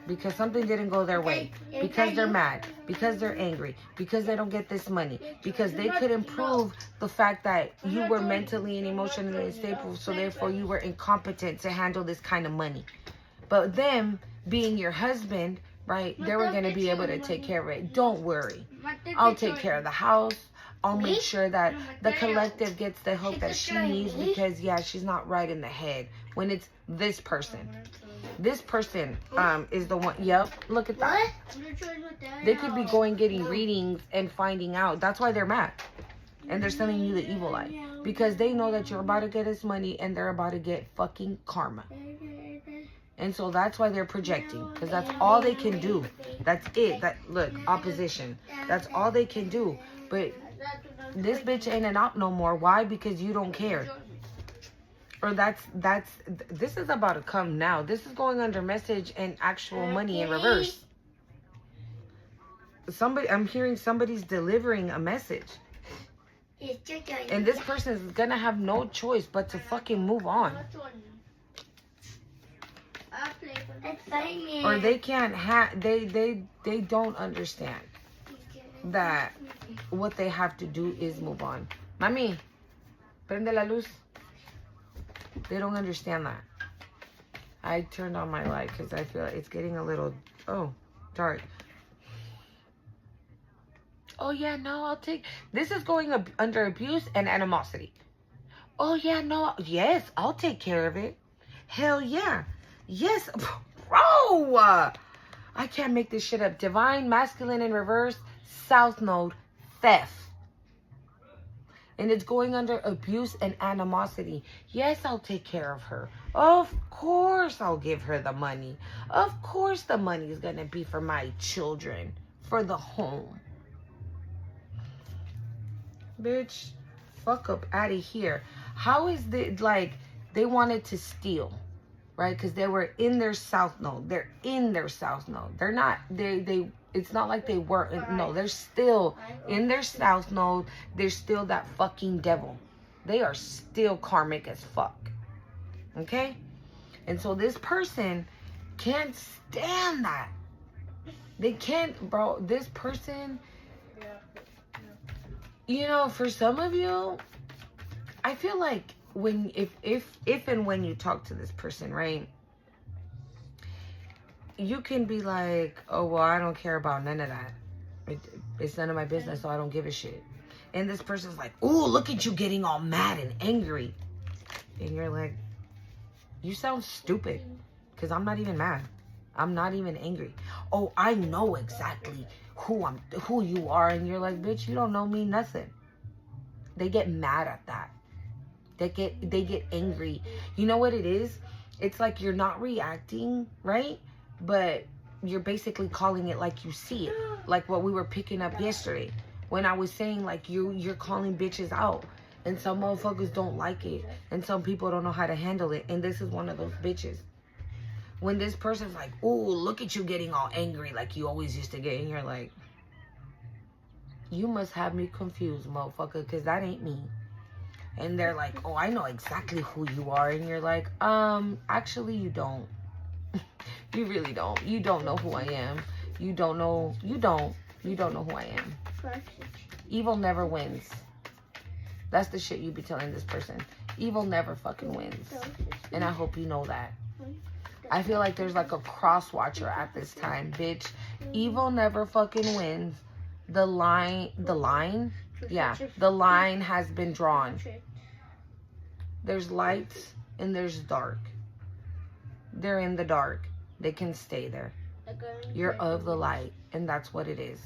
Because something didn't go their way. Because they're mad. Because they're angry. Because they don't get this money. Because they couldn't prove the fact that you were mentally and emotionally unstable. So therefore you were incompetent to handle this kind of money. But them being your husband, right? They were going to be able to take care of it. Don't worry. I'll take care of the house. I'll make sure that the collective gets the help that she needs, because yeah, she's not right in the head. When it's this person. This person is the one. Yep, look at that. They could be getting readings and finding out. That's why they're mad. And they're sending you the evil eye. Because they know that you're about to get this money and they're about to get fucking karma. And so that's why they're projecting. Because that's all they can do. That's it. Look, opposition. That's all they can do. But this bitch ain't an op no more. Why? Because you don't care. Or this is about to come now. This is going under message and actual money in reverse. I'm hearing somebody's delivering a message. And this person is gonna have no choice but to fucking move on. Or they can't they don't understand that what they have to do is move on. Mami, prende la luz. They don't understand that. I turned on my light because I feel like it's getting a little, dark. Oh, yeah, no, I'll take... This is going under abuse and animosity. Oh, yeah, no, yes, I'll take care of it. Hell yeah. Yes, bro. I can't make this shit up. Divine, masculine in reverse, south node, theft. And it's going under abuse and animosity. Yes, I'll take care of her. Of course I'll give her the money. Of course the money is going to be for my children. For the home. Bitch, fuck up out of here. How is it like they wanted to steal? right? Because they were in their south node. They're in their south node. They're not, it's not like they weren't. No, they're still in their south node. They're still that fucking devil. They are still karmic as fuck. Okay? And so this person can't stand that. They can't, bro. This person, you know, for some of you, I feel like when, if and when you talk to this person, right? You can be like, oh, well, I don't care about none of that. It's none of my business, so I don't give a shit. And this person's like, ooh, look at you getting all mad and angry. And you're like, you sound stupid. Because I'm not even mad. I'm not even angry. Oh, I know exactly who you are. And you're like, bitch, you don't know me nothing. They get mad at that. They get angry. You know what it is? It's like you're not reacting, right? But you're basically calling it like you see it. Like what we were picking up yesterday. When I was saying like you're calling bitches out. And some motherfuckers don't like it. And some people don't know how to handle it. And this is one of those bitches. When this person's like, ooh, look at you getting all angry like you always used to get. And you're like, you must have me confused, motherfucker, because that ain't me. And they're like, oh, I know exactly who you are. And you're like, actually you don't. You really don't. You don't know who I am. You don't know who I am. Evil never wins. That's the shit you be telling this person. Evil never fucking wins. And I hope you know that. I feel like there's like a cross watcher at this time, bitch. Evil never fucking wins. The line has been drawn. There's light and there's dark. They're in the dark. They can stay there. You're of the light, and that's what it is.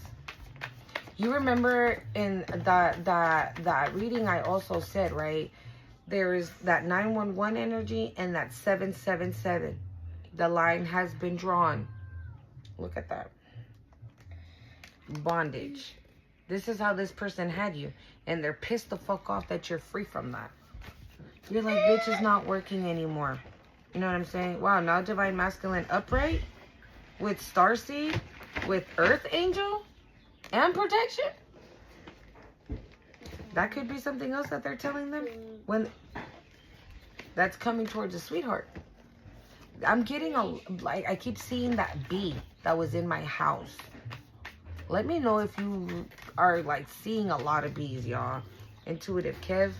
You remember in that reading I also said, right? There is that 911 energy and that 777. The line has been drawn. Look at that. Bondage. This is how this person had you. And they're pissed the fuck off that you're free from that. You're like, bitch, it's not working anymore. You know what I'm saying? Wow, now Divine Masculine upright with Starseed, with Earth Angel, and protection. That could be something else that they're telling them. When that's coming towards a sweetheart. I'm getting I keep seeing that bee that was in my house. Let me know if you are like seeing a lot of bees, y'all. Intuitive Kev.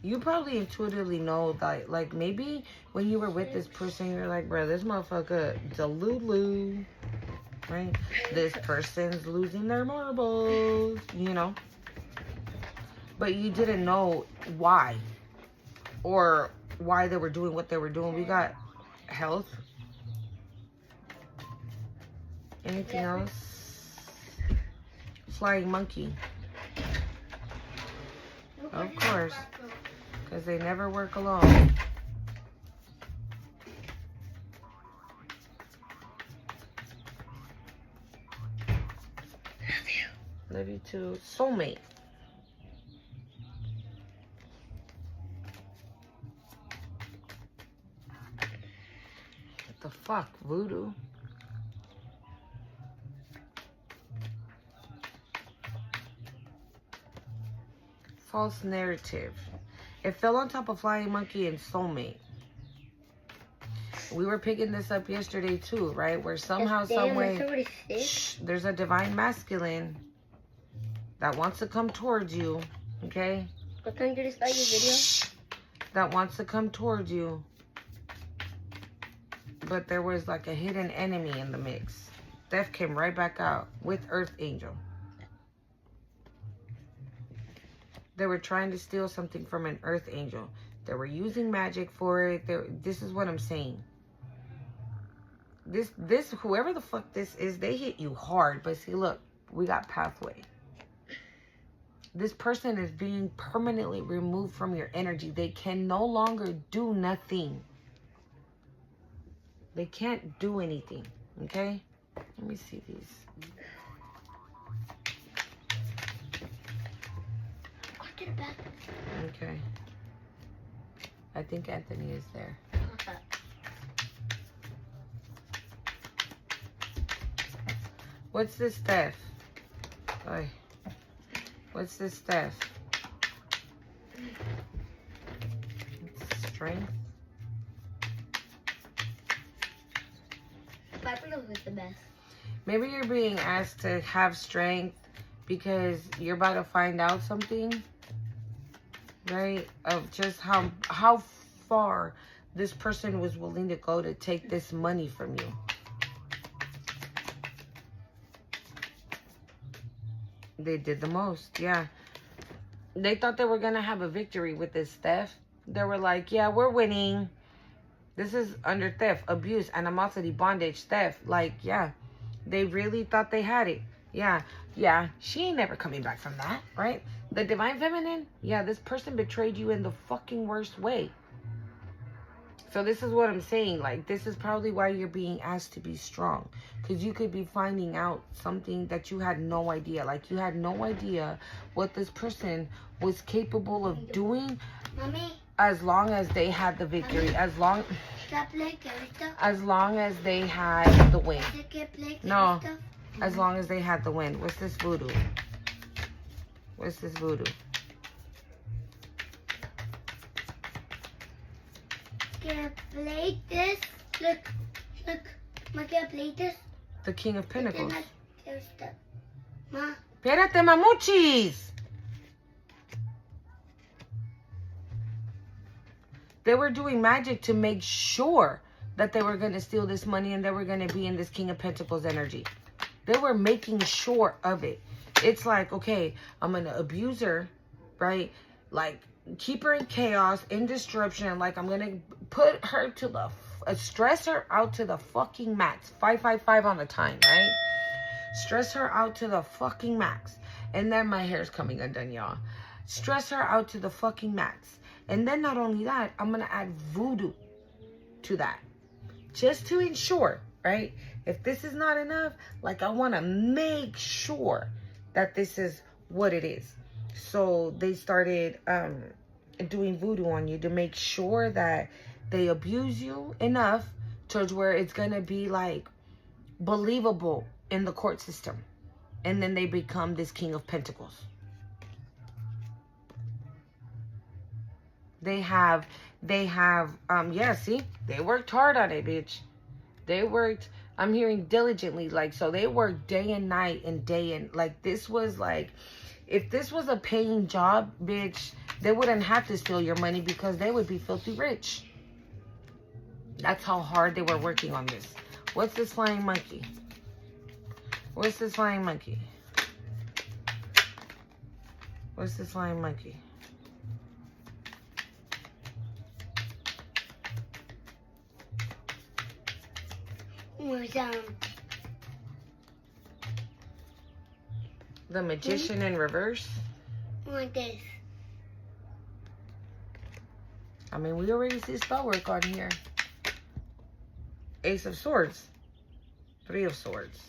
You probably intuitively know that, like, maybe when you were with this person, you're like, bro, this motherfucker, Delulu, right? This person's losing their marbles, you know? But you didn't know why or why they were doing what they were doing. We got health. Anything else? Flying monkey. Of course. Because they never work alone. Love you too. Soulmate. What the fuck? Voodoo? False narrative. It fell on top of Flying Monkey and Soulmate. We were picking this up yesterday too, right? Where somehow, some way, there's a Divine Masculine that wants to come towards you, okay? What time did you start your video? That wants to come towards you. But there was like a hidden enemy in the mix. Death came right back out with Earth Angel. They were trying to steal something from an Earth Angel. They were using magic for it. This is what I'm saying. This, whoever the fuck this is, they hit you hard. But see, look, we got pathway. This person is being permanently removed from your energy. They can no longer do nothing. They can't do anything, okay? Let me see these. to the back. Okay. I think Anthony is there. What's this Steph? Oy. What's this Steph? Strength. Purple was the best. Maybe you're being asked to have strength because you're about to find out something, right? Of just how far this person was willing to go to take this money from you. They did the most, yeah. They thought they were gonna have a victory with this theft. They were like, yeah, we're winning. This is under theft, abuse, animosity, bondage, theft. Like, yeah. They really thought they had it. Yeah. Yeah. She ain't never coming back from that, right? The divine feminine, yeah, this person betrayed you in the fucking worst way. So this is what I'm saying. Like, this is probably why you're being asked to be strong. Because you could be finding out something that you had no idea. Like, you had no idea what this person was capable of doing. Mommy. As long as they had the victory. Mommy. As long as they had the win. No. As long as they had the win. What's this voodoo? What's this voodoo? Can I play this? Look. Ma, can I play this? The King of Pentacles. Ma. Espérate, mamuchis. They were doing magic to make sure that they were going to steal this money and they were going to be in this King of Pentacles energy. They were making sure of it. It's like, okay, I'm going to abuse her, right? Like, keep her in chaos, in disruption. Like, I'm going to put her to the, stress her out to the fucking max. 555 on the time, right? Stress her out to the fucking max. And then my hair's coming undone, y'all. Stress her out to the fucking max. And then not only that, I'm going to add voodoo to that. Just to ensure, right? If this is not enough, like, I want to make sure that this is what it is. So they started doing voodoo on you to make sure that they abuse you enough towards where it's going to be, like, believable in the court system. And then they become this King of Pentacles. They have, yeah, see, they worked hard on it, bitch. They worked, I'm hearing diligently, like, so they worked day and night and day and, like, this was like, if this was a paying job, bitch, they wouldn't have to steal your money because they would be filthy rich. That's how hard they were working on this. What's this flying monkey? What's this flying monkey? What's this flying monkey? The Magician in reverse. Like this. I mean, we already see spell work on here. Ace of Swords. 3 of Swords.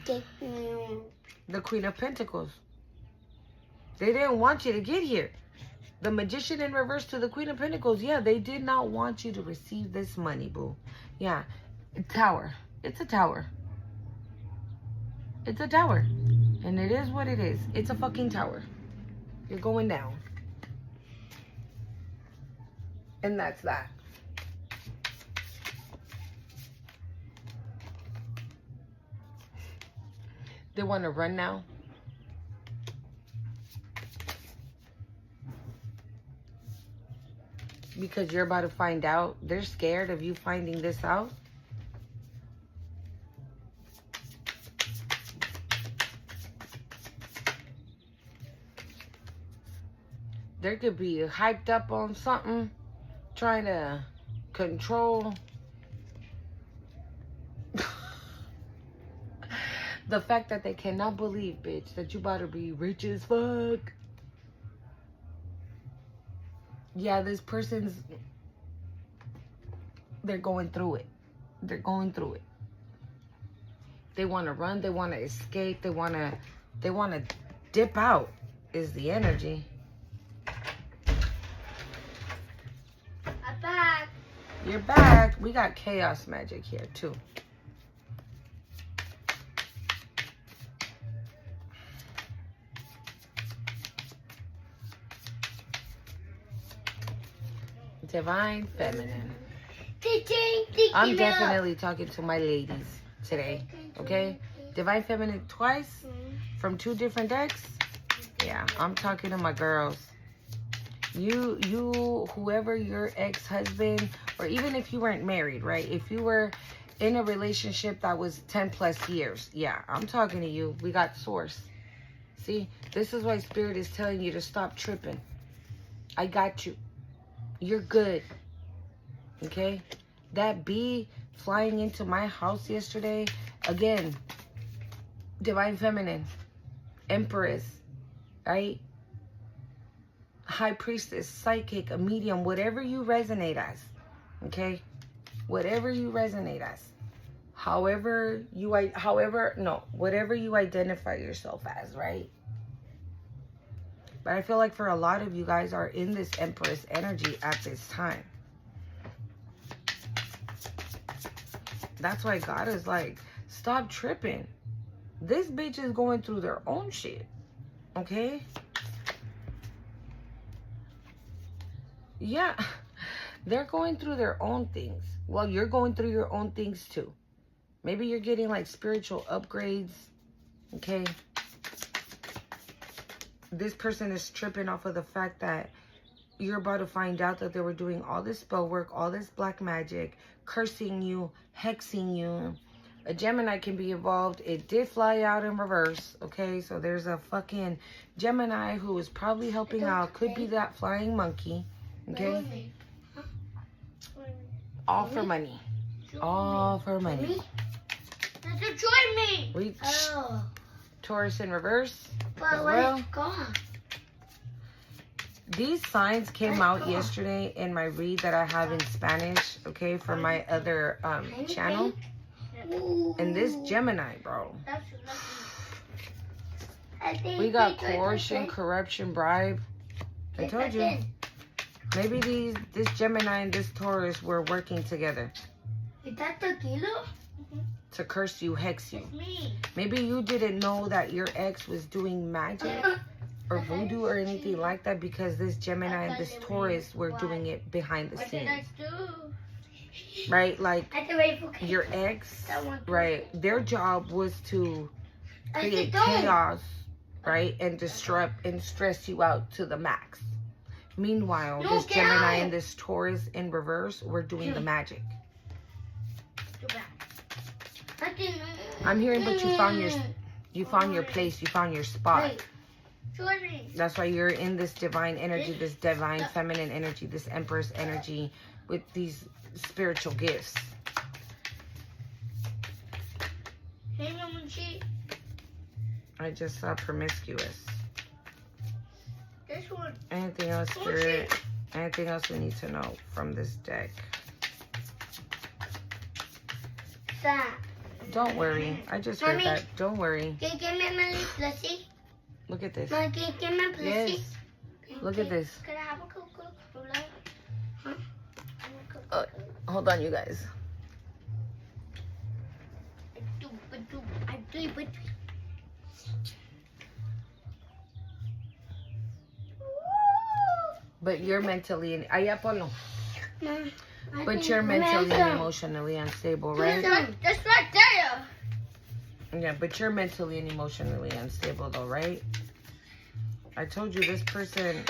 The Queen of Pentacles. They didn't want you to get here. The Magician in reverse to the Queen of Pentacles. Yeah, they did not want you to receive this money, boo. Yeah. Tower. It's a tower. It's a tower. And it is what it is. It's a fucking tower. You're going down. And that's that. They want to run now. Because you're about to find out. They're scared of you finding this out. They could be hyped up on something, trying to control the fact that they cannot believe, bitch, that you about to be rich as fuck. Yeah, this person's, they're going through it. They're going through it. They want to run. They want to escape. They want to dip out is the energy. I'm back. You're back. We got chaos magic here too. Divine feminine. I'm definitely talking to my ladies today. Okay? Divine feminine twice from 2 different decks. Yeah, I'm talking to my girls. You, whoever your ex-husband, or even if you weren't married, right? If you were in a relationship that was 10 plus years, yeah, I'm talking to you. We got source. See, this is why Spirit is telling you to stop tripping. I got you. You're good. Okay? That bee flying into my house yesterday, again, Divine Feminine, Empress, right? High Priestess, Psychic, a medium, whatever you resonate as, okay? Whatever you resonate as. Whatever you identify yourself as, right? But I feel like for a lot of you guys are in this Empress energy at this time. That's why God is like, stop tripping. This bitch is going through their own shit. Okay? Yeah. They're going through their own things. Well, you're going through your own things too. Maybe you're getting like spiritual upgrades. Okay? This person is tripping off of the fact that you're about to find out that they were doing all this spell work, all this black magic, cursing you, hexing you. A Gemini can be involved. It did fly out in reverse, okay? So there's a fucking Gemini who is probably helping out. Could be that flying monkey, okay? All for money. All for money. Join me. Reach. Taurus in reverse. But where's gone? These signs came out yesterday in my read that I have in Spanish, okay, for my other channel. And this Gemini, bro. We got coercion, corruption, bribe. I told you. Maybe this Gemini and this Taurus were working together. Is that tequila? To curse you, hex you. Maybe you didn't know that your ex was doing magic or voodoo or anything like that because this Gemini and this Taurus were doing it behind the scenes. Right? Like your ex, right? Their job was to create chaos, right? And disrupt and stress you out to the max. Meanwhile, this Gemini and this Taurus in reverse were doing the magic. I'm hearing, but you found your place, you found your spot. That's why you're in this divine energy, this divine feminine energy, this Empress energy with these spiritual gifts. I just saw promiscuous. This one. Anything else, Spirit? Anything else we need to know from this deck? That. Don't worry. I just heard Mommy, that. Don't worry. Can you give me my plushie? Look at this. Mom, can you give me my plushie? Yes. Look at this. Can I have a Coca-Cola? Oh, hold on, you guys. I do. But you're mentally and Ayapolo. Mom, But you're mentally and emotionally unstable, right? That's right there. Yeah, but you're mentally and emotionally unstable though, right? I told you this person.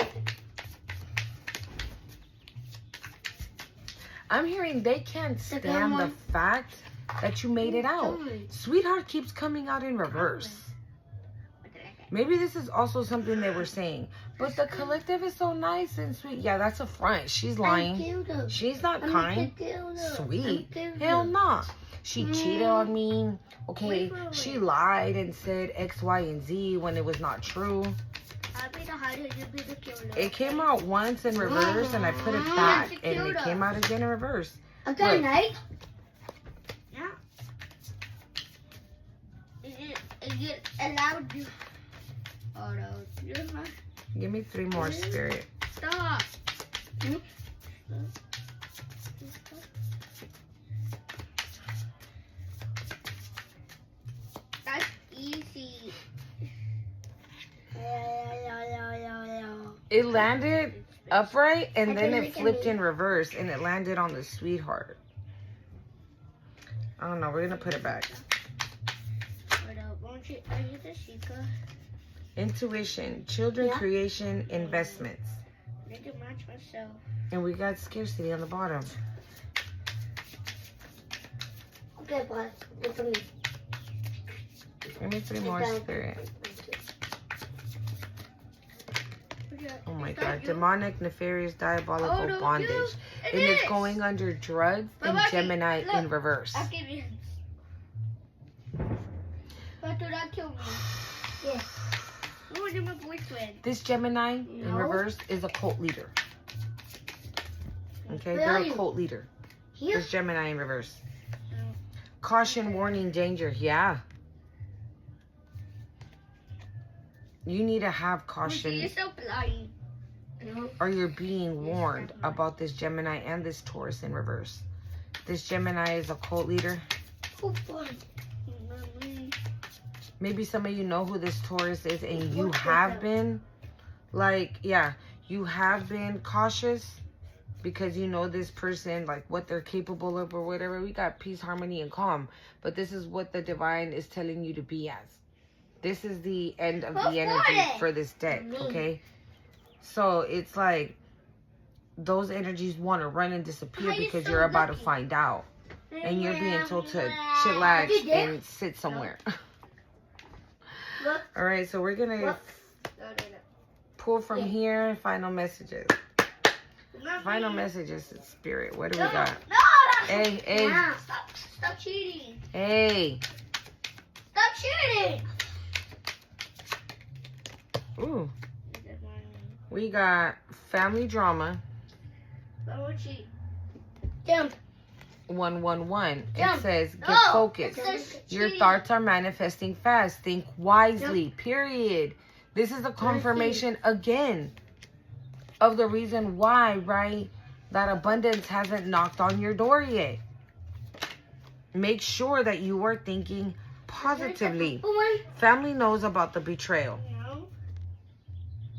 I'm hearing they can't stand the fact that you made it out. Sweetheart keeps coming out in reverse. Maybe this is also something they were saying. But the collective is so nice and sweet. Yeah, that's a front. She's lying. She's not kind. Sweet. Hell nah. She cheated on me. Okay. She lied and said X, Y, and Z when it was not true. It came out once in reverse and I put it back. And it came out again in reverse. Okay, night. you allowed you. Oh no, you're not. Give me 3 more, Spirit. Stop. That's easy. It landed upright and I then can it look at flipped me. in reverse and it landed on the sweetheart. I don't know. We're going to put it back. Hold up, won't you? Are you the Sheikah? Intuition, children, Yeah. creation, investments. I need to match myself. And we got scarcity on the bottom. Okay, boss. Look at me. Give me 3 more, Spirit. Oh my God. Demonic, nefarious, diabolical Oh, no, bondage. you- And it it's is. going under drugs and Babaki, Gemini look. in reverse. I'll give you hints. But do not kill me. Yes. Who was my boyfriend? This Gemini in No. reverse is a cult leader. Okay, Where they're are a you? cult leader. Here? This Gemini in reverse. No. Caution, warning, danger. Yeah. You need to have You're caution so blind. No. or you're being warned about this Gemini and this Taurus in reverse. This Gemini is a cult leader. Who blind? Maybe some of you know who this Taurus is and you have been you have been cautious because you know this person, like what they're capable of or whatever. We got peace, harmony, and calm. But this is what the divine is telling you to be as. This is the end of the energy for this deck, okay? So it's like those energies want to run and disappear How you because so you're about to lucky? find out. And you're being told to chillax You did? and sit somewhere. Look. All right, so we're going to Look. pull from Yeah. here final messages. Not Final me. messages to Spirit. What do No, we got? no, Hey, hey, Stop cheating. hey. Stop cheating. Ooh, we got family drama. Don't cheat. Jump. 111. It Jump. says, get No, focused. it says Your cheating. thoughts are manifesting fast. Think wisely. Period. This is a confirmation again of the reason why, right, that abundance hasn't knocked on your door yet. Make sure that you are thinking positively. Family knows about the betrayal. No.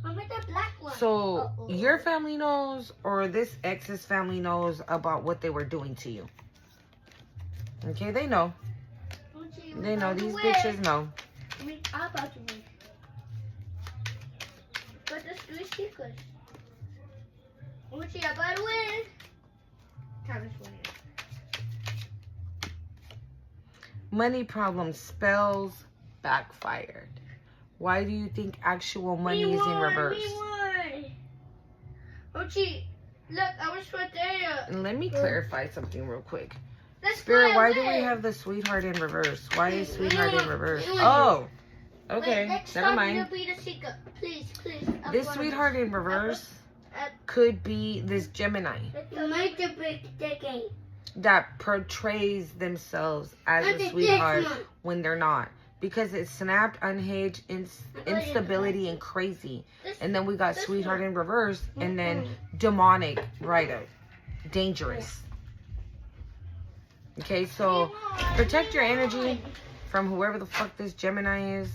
I'm with the black one. So Uh-oh. your family knows, or this ex's family knows about what they were doing to you. Okay, they know. Don't cheat. They know. About to These win. bitches know. I mean, I'm about to win. But there's 3 secrets. Uchi, I'm about to win. Time is winning. Money problems, spells backfired. Why do you think actual money is in reverse? We won. Uchi, look, I was right there. And let me clarify something real quick. That's Spirit, why I do we win. have the sweetheart in reverse? Why is sweetheart in reverse? Wait, Oh, Wait, okay, next never time mind. you'll be the secret. Please, please. This sweetheart in reverse could be this Gemini You might to break the game. that portrays themselves as a sweetheart when they're not. Because it's snapped, unhinged, instability, and crazy. And then we got sweetheart in reverse, and then demonic, right up, dangerous. Okay, so protect your energy from whoever the fuck this Gemini is.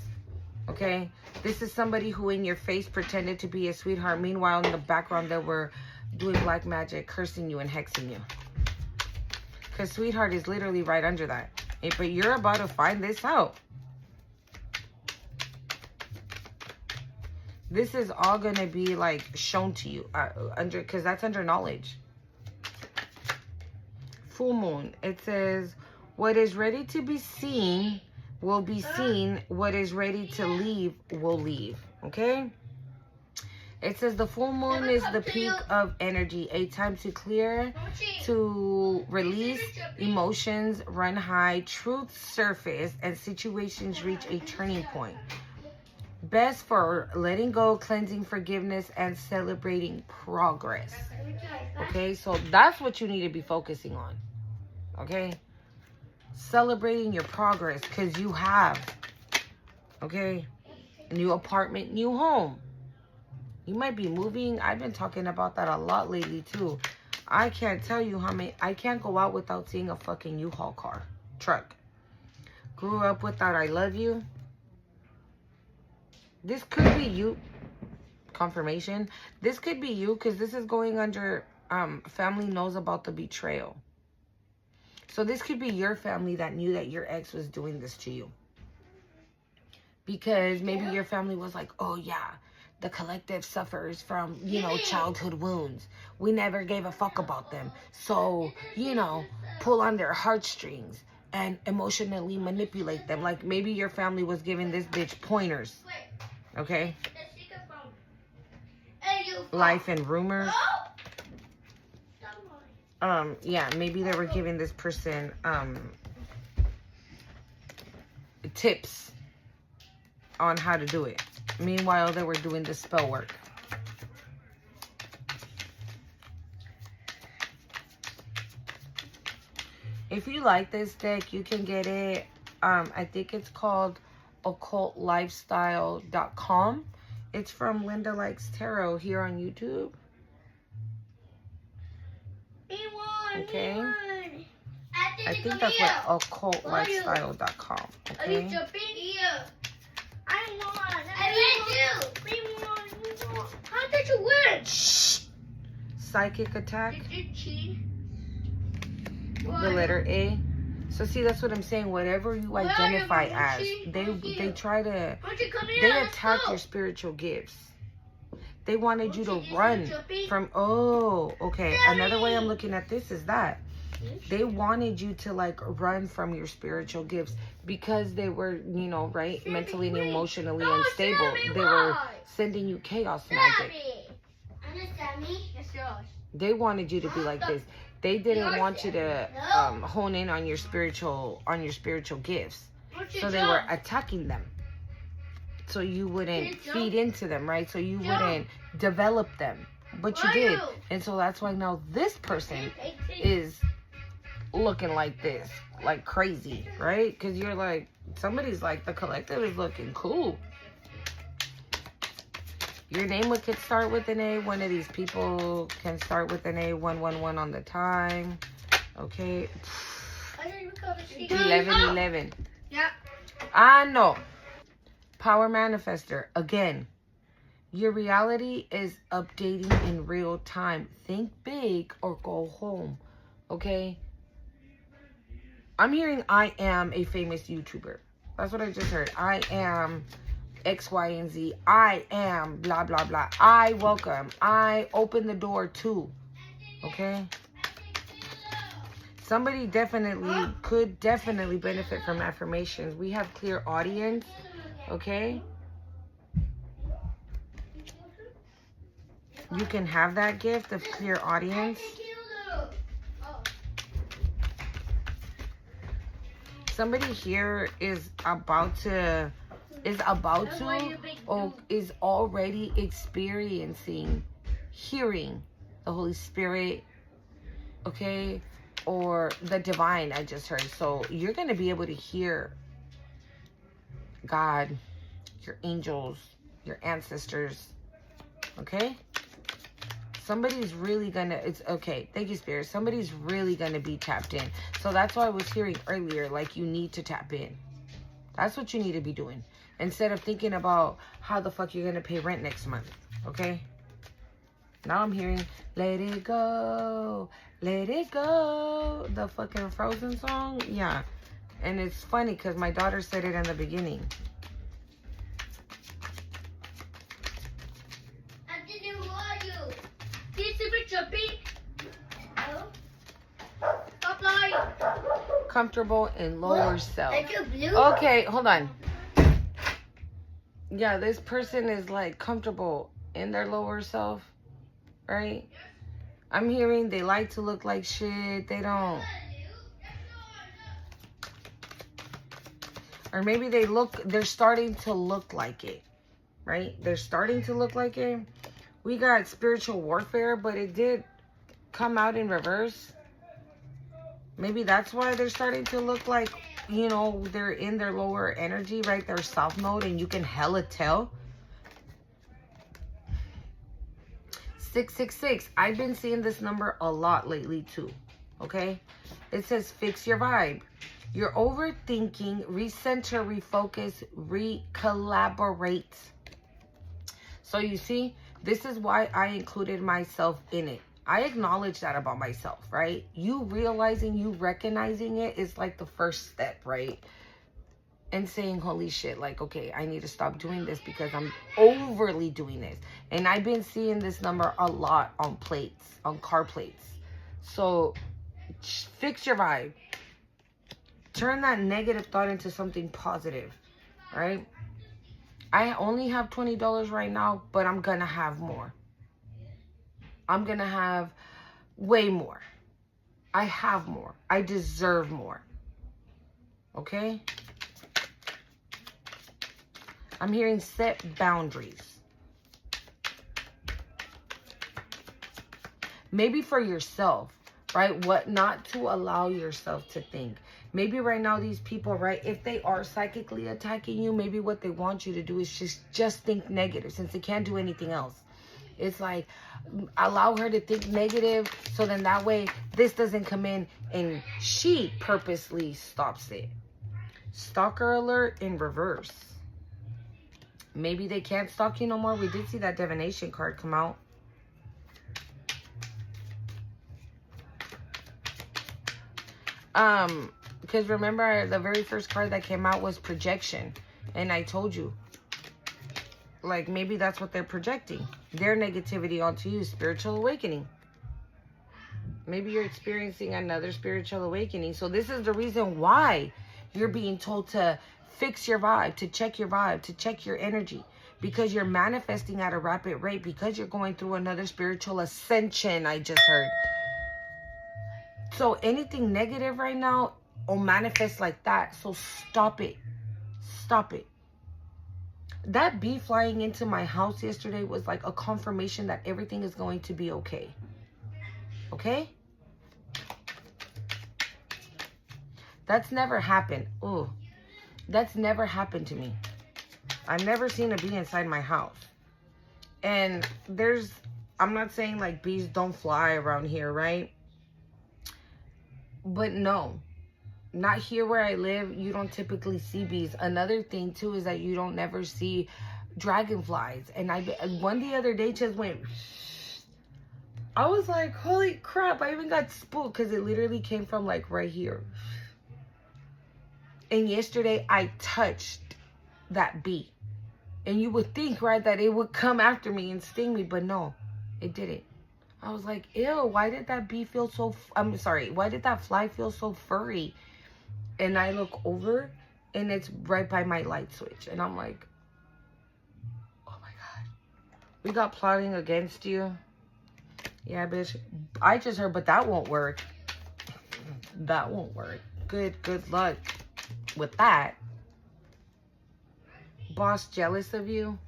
Okay, this is somebody who in your face pretended to be a sweetheart. Meanwhile, in the background, they were doing black magic, cursing you and hexing you. Because sweetheart is literally right under that. But you're about to find this out. This is all going to be like shown to you because that's under knowledge. Full moon. It says, what is ready to be seen will be seen. What is ready to leave will leave. Okay? It says the full moon is the peak of energy, a time to clear, to release emotions, run high, truth surface, and situations reach a turning point. Best for letting go, cleansing, forgiveness, and celebrating progress. Okay, so that's what you need to be focusing on. Okay? Celebrating your progress because you have Okay? New apartment, new home. You might be moving. I've been talking about that a lot lately too. I can't tell you how many. I can't go out without seeing a fucking U-Haul truck. Grew up with that I love you. This could be you. Confirmation. This could be you because this is going under family knows about the betrayal. So this could be your family that knew that your ex was doing this to you. Because maybe your family was like, oh yeah, the collective suffers from, you know, childhood wounds. We never gave a fuck about them. So, you know, pull on their heartstrings and emotionally manipulate them. Like maybe your family was giving this bitch pointers. Okay? Life and rumors. Yeah, maybe they were giving this person tips on how to do it. Meanwhile, they were doing the spell work. If you like this deck, you can get it. I think it's called occultlifestyle.com. It's from Linda Likes Tarot here on YouTube. Okay. I think that's what occultlifestyle.com. Okay. How did you win? Psychic attack. Did you cheat? The letter A. So see, that's what I'm saying. Whatever you identify as, they try to, they attack your spiritual gifts. They wanted you to run from, oh, okay. Another way I'm looking at this is that they wanted you to like run from your spiritual gifts because they were, you know, right, mentally and emotionally unstable. They were sending you chaos magic. They wanted you to be like this. They didn't want you to hone in on your spiritual gifts. So they were attacking them. So you wouldn't feed into them, right? So you wouldn't develop them. But you did. And so that's why now this person is looking like this, like crazy, right? Because you're like, somebody's like, the collective is looking cool. Your name could start with an A. One of these people can start with an A. 111 on the time. Okay. 1111. Yeah. I know. Power manifester. Again, your reality is updating in real time. Think big or go home. Okay? I'm hearing I am a famous YouTuber. That's what I just heard. I am X, Y, and Z. I am blah, blah, blah. I welcome. I open the door to. Okay? Somebody could definitely benefit from affirmations. We have clear audience. Okay? You can have that gift of clear audience. Somebody here is already experiencing, hearing the Holy Spirit, okay, or the divine. I just heard. So you're going to be able to hear God, your angels, your ancestors, okay? Somebody's really gonna, it's okay, thank you, Spirit. Somebody's really gonna be tapped in. So that's why I was hearing earlier, like, you need to tap in. That's what you need to be doing. Instead of thinking about how the fuck you're gonna pay rent next month, okay? Now I'm hearing, let it go, the fucking Frozen song. Yeah. And it's funny because my daughter said it in the beginning. Comfortable in lower self. Okay, hold on. Yeah, this person is like comfortable in their lower self, right? I'm hearing they like to look like shit. They don't. Or maybe they're starting to look like it, right? They're starting to look like it. We got spiritual warfare, but it did come out in reverse. Maybe that's why they're starting to look like you know, they're in their lower energy, right? Their soft mode, and you can hella tell. 666. I've been seeing this number a lot lately too. Okay? It says fix your vibe. You're overthinking, recenter, refocus, recollaborate. So you see, this is why I included myself in it. I acknowledge that about myself, right? You realizing, you recognizing it is like the first step, right? And saying, holy shit, like, okay, I need to stop doing this because I'm overly doing this. And I've been seeing this number a lot on plates, on car plates. So fix your vibe. Turn that negative thought into something positive, right? I only have $20 right now, but I'm going to have more. I'm going to have way more. I have more. I deserve more. Okay? I'm hearing set boundaries. Maybe for yourself, right? What not to allow yourself to think. Maybe right now these people, right, if they are psychically attacking you, maybe what they want you to do is just think negative, since they can't do anything else. It's like, allow her to think negative, so then that way this doesn't come in and she purposely stops it. Stalker alert in reverse. Maybe they can't stalk you no more. We did see that divination card come out. Because remember, the very first card that came out was projection. And I told you, like, maybe that's what they're projecting. Their negativity onto you. Spiritual awakening. Maybe you're experiencing another spiritual awakening. So this is the reason why you're being told to fix your vibe, to check your energy. Because you're manifesting at a rapid rate. Because you're going through another spiritual ascension, I just heard. So anything negative right now will manifest like that. So stop it. Stop it. That bee flying into my house yesterday was like a confirmation that everything is going to be okay. Okay? That's never happened. Oh, that's never happened to me. I've never seen a bee inside my house. And I'm not saying like bees don't fly around here, right? But no, not here where I live. You don't typically see bees. Another thing too is that you don't never see dragonflies. And one the other day just went. I was like, holy crap! I even got spooked because it literally came from like right here. And yesterday I touched that bee, and you would think, right, that it would come after me and sting me, but no, it didn't. I was like, ew, why did that bee feel so, why did that fly feel so furry? And I look over, and it's right by my light switch. And I'm like, oh my God. We got plotting against you. Yeah, bitch. I just heard, but that won't work. That won't work. Good luck with that. Boss jealous of you.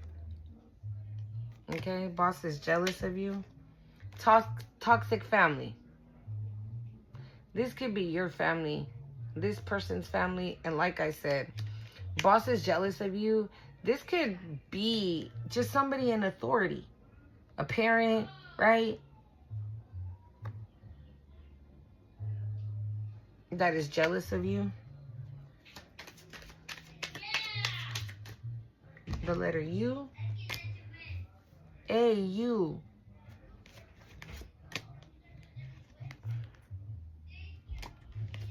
Okay, boss is jealous of you. Toxic family. This could be your family, this person's family, and like I said, boss is jealous of you. This could be just somebody in authority, a parent, right? That is jealous of you. The letter U. A-U.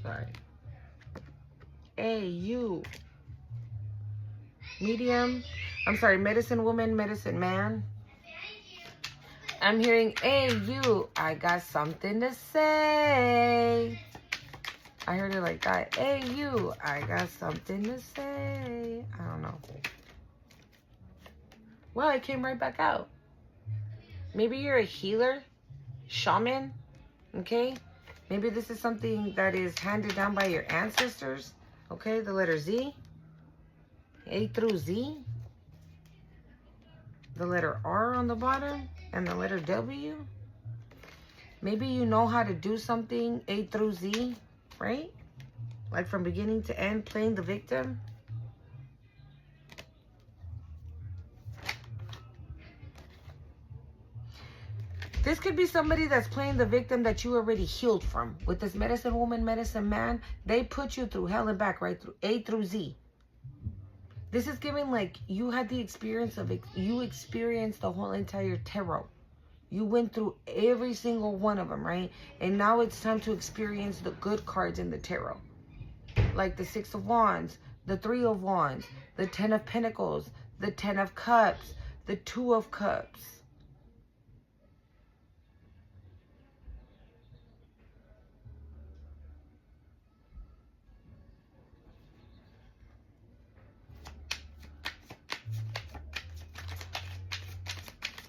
Sorry. A-U. Medium. I'm sorry, medicine woman, medicine man. I'm hearing A-U. I got something to say. I heard it like that. A-U. I got something to say. I don't know. Well, it came right back out. Maybe you're a healer, shaman, okay? Maybe this is something that is handed down by your ancestors, okay? The letter Z, A through Z, the letter R on the bottom, and the letter W. Maybe you know how to do something, A through Z, right? Like from beginning to end, playing the victim. This could be somebody that's playing the victim that you already healed from. With this medicine woman, medicine man, they put you through hell and back, right through A through Z. This is giving like you had the experience of it. You experienced the whole entire tarot. You went through every single one of them, right? And now it's time to experience the good cards in the tarot. Like the Six of Wands, the Three of Wands, the Ten of Pentacles, the Ten of Cups, the Two of Cups.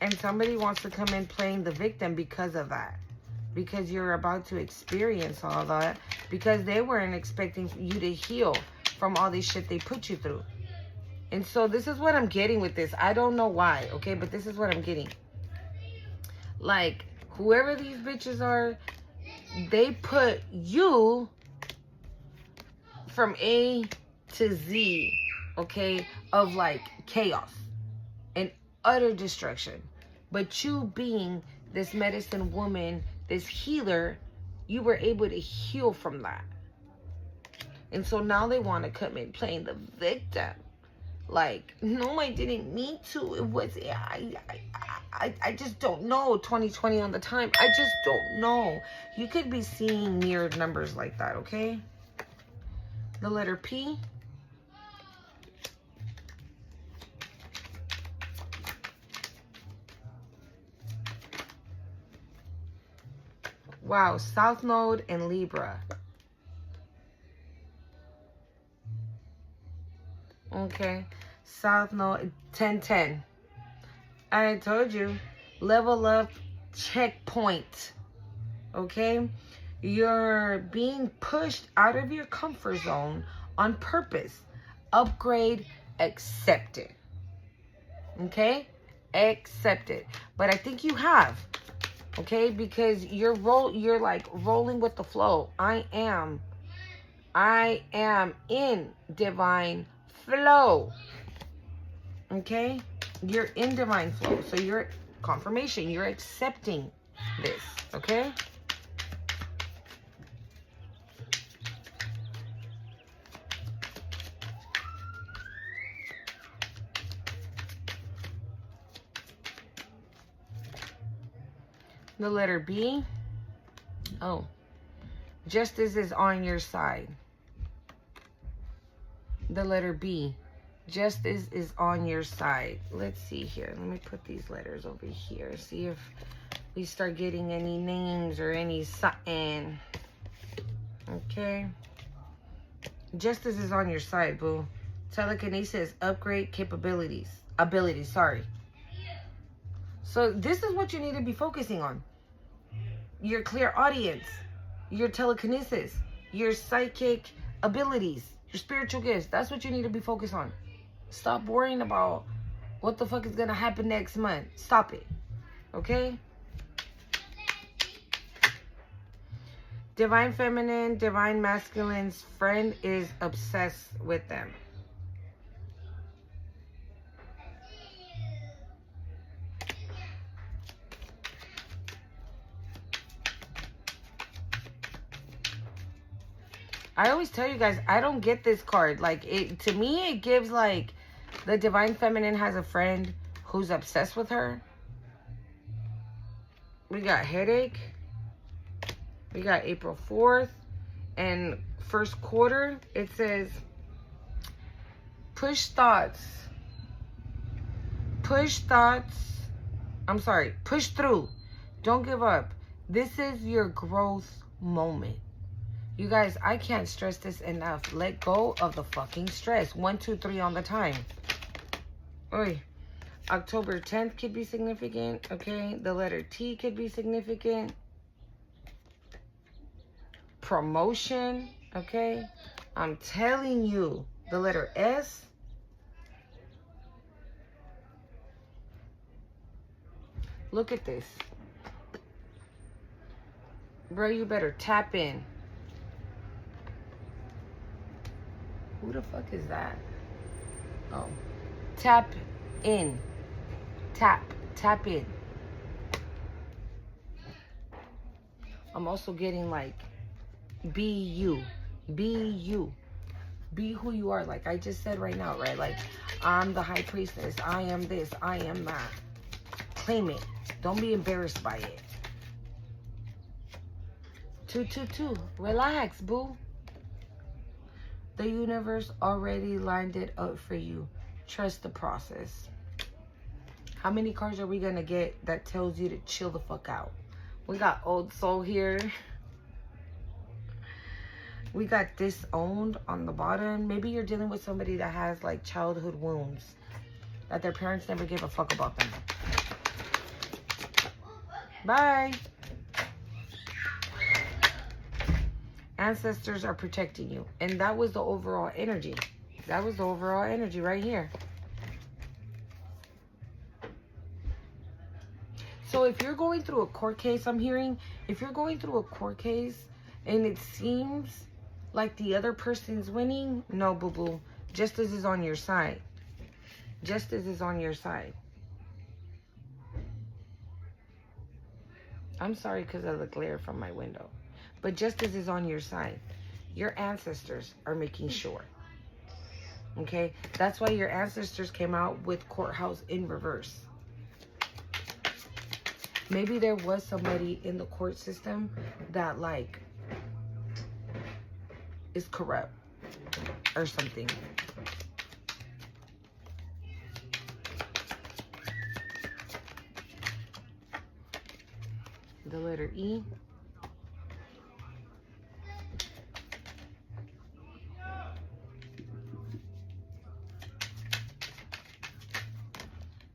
And somebody wants to come in playing the victim because of that. Because you're about to experience all that. Because they weren't expecting you to heal from all this shit they put you through. And so this is what I'm getting with this. I don't know why, okay? But this is what I'm getting. Like, whoever these bitches are, they put you from A to Z, okay, of like chaos and utter destruction. But you being this medicine woman, this healer, you were able to heal from that. And so now they want to come in playing the victim. Like, no, I didn't mean to. It was, I just don't know. 2020 on the time. I just don't know. You could be seeing mirrored numbers like that, okay? The letter P. Wow, South Node and Libra. Okay, South Node, 1010. I told you, level up, checkpoint. Okay, you're being pushed out of your comfort zone on purpose. Upgrade accepted. Okay, accepted. But I think you have. Okay, because you're like rolling with the flow. I am in divine flow. Okay, you're in divine flow. So you're confirmation. You're accepting this. Okay. The letter B. Oh, justice is on your side. The letter B. Justice is on your side. Let's see here. Let me put these letters over here. See if we start getting any names or any something. Okay. Justice is on your side, boo. Telekinesis, upgrade capabilities. Abilities, sorry. So this is what you need to be focusing on. Your clear audience, your telekinesis, your psychic abilities, your spiritual gifts. That's what you need to be focused on. Stop worrying about what the fuck is going to happen next month. Stop it. Okay? Divine feminine, divine masculine's friend is obsessed with them. I always tell you guys, I don't get this card. Like, it to me, it gives like the divine feminine has a friend who's obsessed with her. We got headache. We got April 4th. And first quarter, it says push thoughts. Push thoughts. I'm sorry. Push through. Don't give up. This is your growth moment. You guys, I can't stress this enough. Let go of the fucking stress. 1, 2, 3 on the time. Oy. October 10th could be significant. Okay. The letter T could be significant. Promotion. Okay. I'm telling you. The letter S. Look at this. Bro, you better tap in. Who the fuck is that? Oh. Tap in. Tap in. I'm also getting like, be you. Be you. Be who you are. Like I just said right now, right? Like, I'm the high priestess. I am this. I am that. Claim it. Don't be embarrassed by it. 222. Relax, boo. The universe already lined it up for you. Trust the process. How many cards are we going to get that tells you to chill the fuck out? We got Old Soul here. We got Disowned on the bottom. Maybe you're dealing with somebody that has like childhood wounds. That their parents never gave a fuck about them. Bye. Ancestors are protecting you. And that was the overall energy. That was the overall energy right here. So if you're going through a court case, I'm hearing, if you're going through a court case and it seems like the other person's winning, no, boo-boo. Justice is on your side. Justice is on your side. I'm sorry because of the glare from my window. But justice is on your side. Your ancestors are making sure. Okay? That's why your ancestors came out with courthouse in reverse. Maybe there was somebody in the court system that like is corrupt or something. The letter E.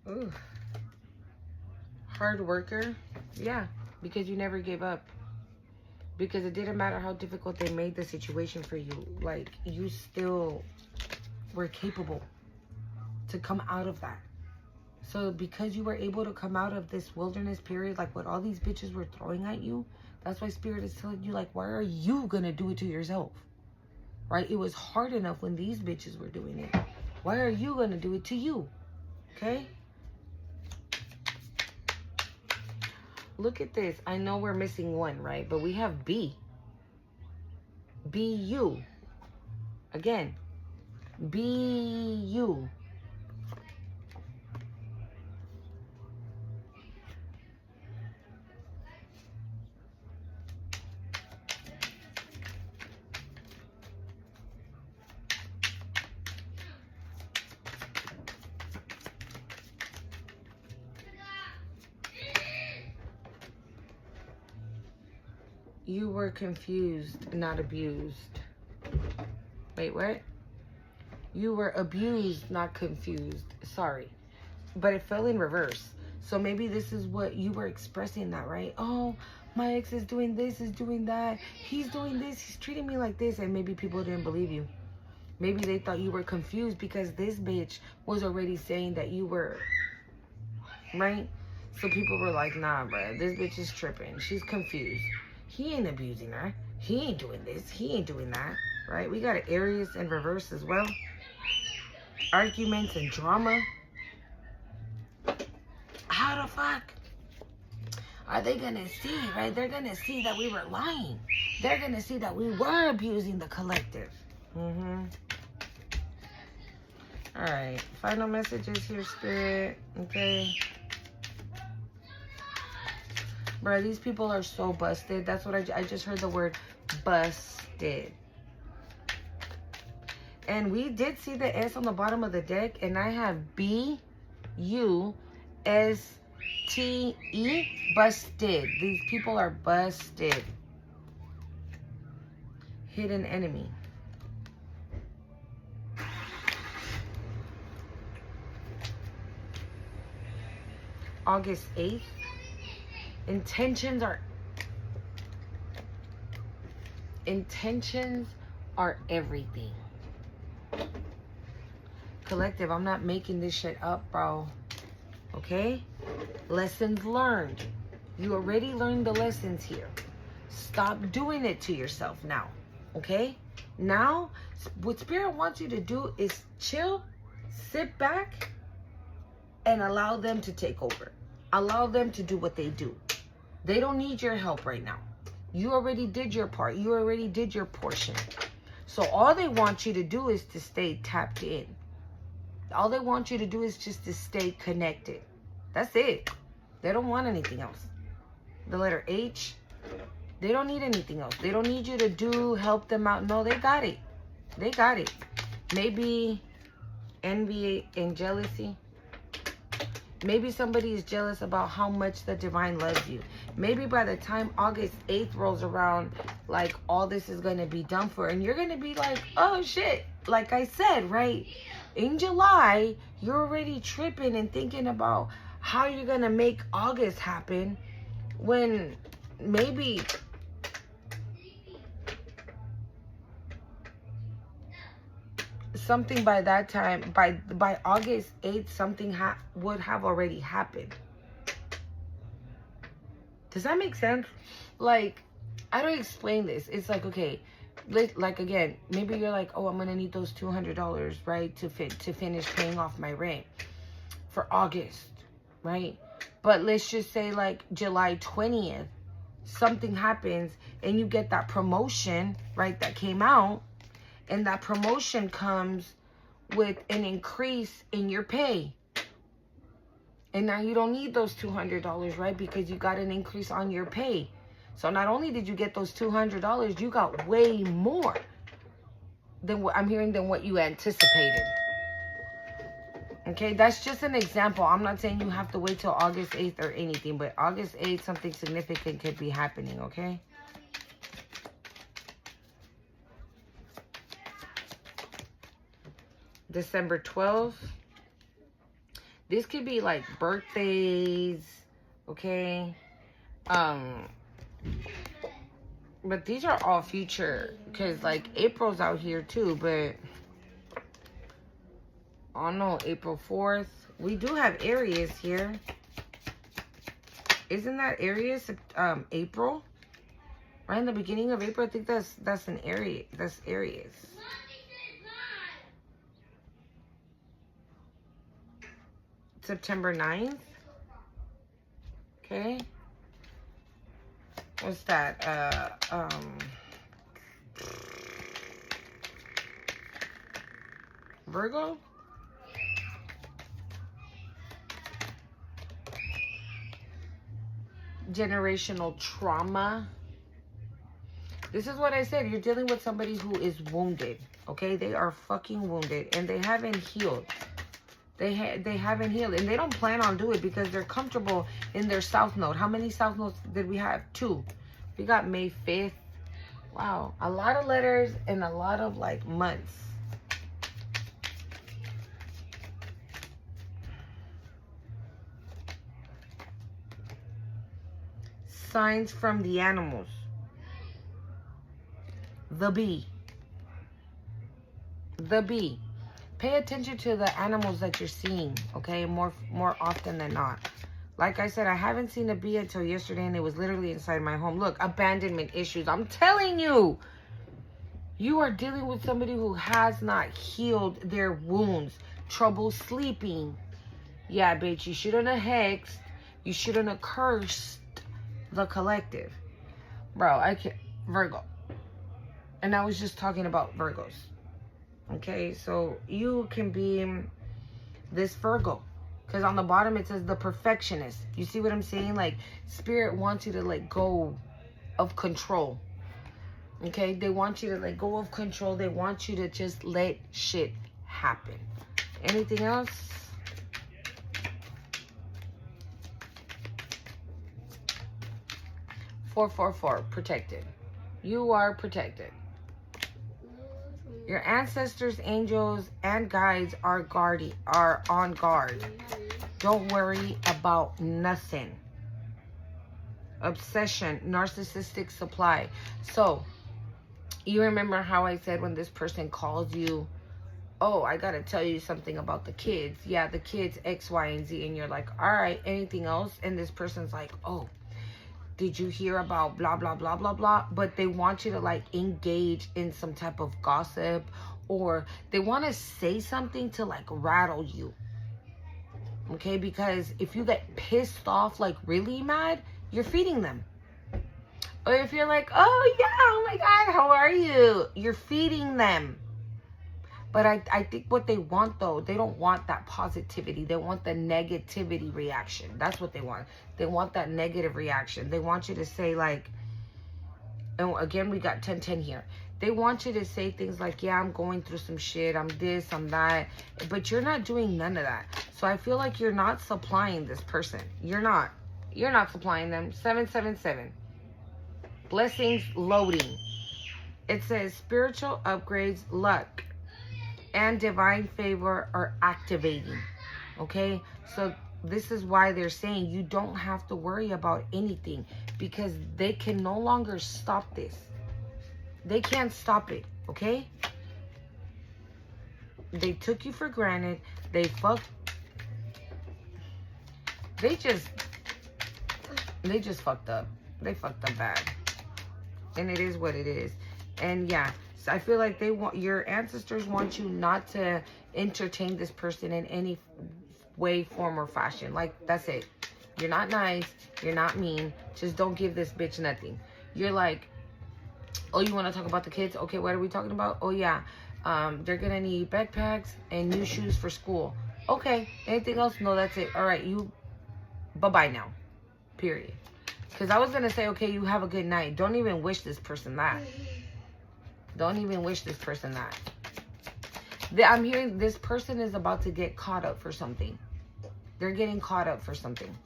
Ooh. Hard worker. Yeah, because you never gave up. Because it didn't matter how difficult they made the situation for you. Like, you still were capable to come out of that. So because you were able to come out of this wilderness period, like what all these bitches were throwing at you, that's why Spirit is telling you, like, why are you gonna do it to yourself? Right? It was hard enough when these bitches were doing it. Why are you gonna do it to you? Okay? Look at this. I know we're missing one, right? But we have B. Be you. Again. Be you. You were confused, not abused. Wait, what? You were abused, not confused. Sorry. But it fell in reverse. So maybe this is what you were expressing that, right? Oh, my ex is doing this, is doing that. He's doing this, he's treating me like this. And maybe people didn't believe you. Maybe they thought you were confused because this bitch was already saying that you were, right? So people were like, nah, bro, this bitch is tripping. She's confused. He ain't abusing her. He ain't doing this. He ain't doing that. Right? We got an Aries in reverse as well. Arguments and drama. How the fuck are they going to see, right? They're going to see that we were lying. They're going to see that we were abusing the collective. Mm-hmm. All right. Final messages here, Spirit. Okay. Bro, these people are so busted. That's what I just heard the word busted. And we did see the S on the bottom of the deck. And I have B-U-S-T-E. Busted. These people are busted. Hidden enemy. August 8th. Intentions are everything. Collective, I'm not making this shit up, bro. Okay? Lessons learned. You already learned the lessons here. Stop doing it to yourself now. Okay? Now, What Spirit wants you to do is chill, sit back, and allow them to take over. Allow them to do what they do. They don't need your help right now. You already did your part. You already did your portion. So all they want you to do is to stay tapped in. All they want you to do is just to stay connected. That's it. They don't want anything else. The letter H, they don't need anything else. They don't need you to help them out. No, they got it. They got it. Maybe envy and jealousy. Maybe somebody is jealous about how much the divine loves you. Maybe by the time August 8th rolls around, like, all this is going to be done for. And you're going to be like, oh, shit. Like I said, right? In July, you're already tripping and thinking about how you're going to make August happen when maybe something by that time, by August 8th, something would have already happened. Does that make sense? Like, I don't explain this. It's like, okay, like, again, maybe you're like, oh, I'm going to need those $200, right, to finish paying off my rent for August, right? But let's just say, like, July 20th, something happens and you get that promotion, right, that came out. And that promotion comes with an increase in your pay. And now you don't need those $200, right? Because you got an increase on your pay. So not only did you get those $200, you got way more than what I'm hearing than what you anticipated. Okay, that's just an example. I'm not saying you have to wait till August 8th or anything. But August 8th, something significant could be happening, okay? December 12th. This could be like birthdays, okay? But these are all future, because like April's out here too, but I don't know, April 4th. We do have Aries here. Isn't that Aries? April? Right in the beginning of April, I think that's an Aries. That's Aries. September 9th. Okay. What's that? Virgo? Generational trauma. This is what I said. You're dealing with somebody who is wounded. Okay? They are fucking wounded. And they haven't healed. They haven't healed, and they don't plan on doing it because they're comfortable in their south node. How many south nodes did we have? 2. We got May 5th. Wow, a lot of letters and a lot of like months. Signs from the animals. The bee. The bee. Pay attention to the animals that you're seeing, okay? More often than not. Like I said, I haven't seen a bee until yesterday, and it was literally inside my home. Look, abandonment issues. I'm telling you. You are dealing with somebody who has not healed their wounds. Trouble sleeping. Yeah, bitch, you shouldn't have hexed. You shouldn't have cursed the collective. Bro, I can't. Virgo. And I was just talking about Virgos. Okay, so you can be this Virgo. Because on the bottom it says the perfectionist. You see what I'm saying? Like, Spirit wants you to let go of control. Okay, they want you to let go of control. They want you to just let shit happen. Anything else? Four, protected. You are protected. Your ancestors, angels, and guides are on guard. Don't worry about nothing. Obsession, narcissistic supply. So, you remember how I said when this person calls you, oh, I gotta tell you something about the kids. Yeah, the kids X, Y, and Z. And you're like, all right, anything else? And this person's like, oh, did you hear about blah, blah, blah, blah, blah? But they want you to like engage in some type of gossip, or they want to say something to like rattle you. Okay, because if you get pissed off, like really mad, you're feeding them. Or if you're like, oh yeah, oh my God, how are you? You're feeding them. But I think what they want, though, they don't want that positivity. They want the negativity reaction. That's what they want. They want that negative reaction. They want you to say like, and again, we got 10-10 here. They want you to say things like, yeah, I'm going through some shit. I'm this, I'm that. But you're not doing none of that. So I feel like you're not supplying this person. You're not. You're not supplying them. 777. Blessings loading. It says spiritual upgrades, luck, and divine favor are activating. Okay? So this is why they're saying you don't have to worry about anything, because they can no longer stop this. They can't stop it. Okay? They took you for granted. They just fucked up. They fucked up bad. And it is what it is. And yeah, so I feel like your ancestors want you not to entertain this person in any way, form, or fashion. Like, that's it. You're not nice. You're not mean. Just don't give this bitch nothing. You're like, oh, you want to talk about the kids? Okay, what are we talking about? Oh, yeah. They're going to need backpacks and new shoes for school. Okay. Anything else? No, that's it. All right. You, bye-bye now. Period. Because I was going to say, okay, you have a good night. Don't even wish this person that. Don't even wish this person that. I'm hearing this person is about to get caught up for something. They're getting caught up for something.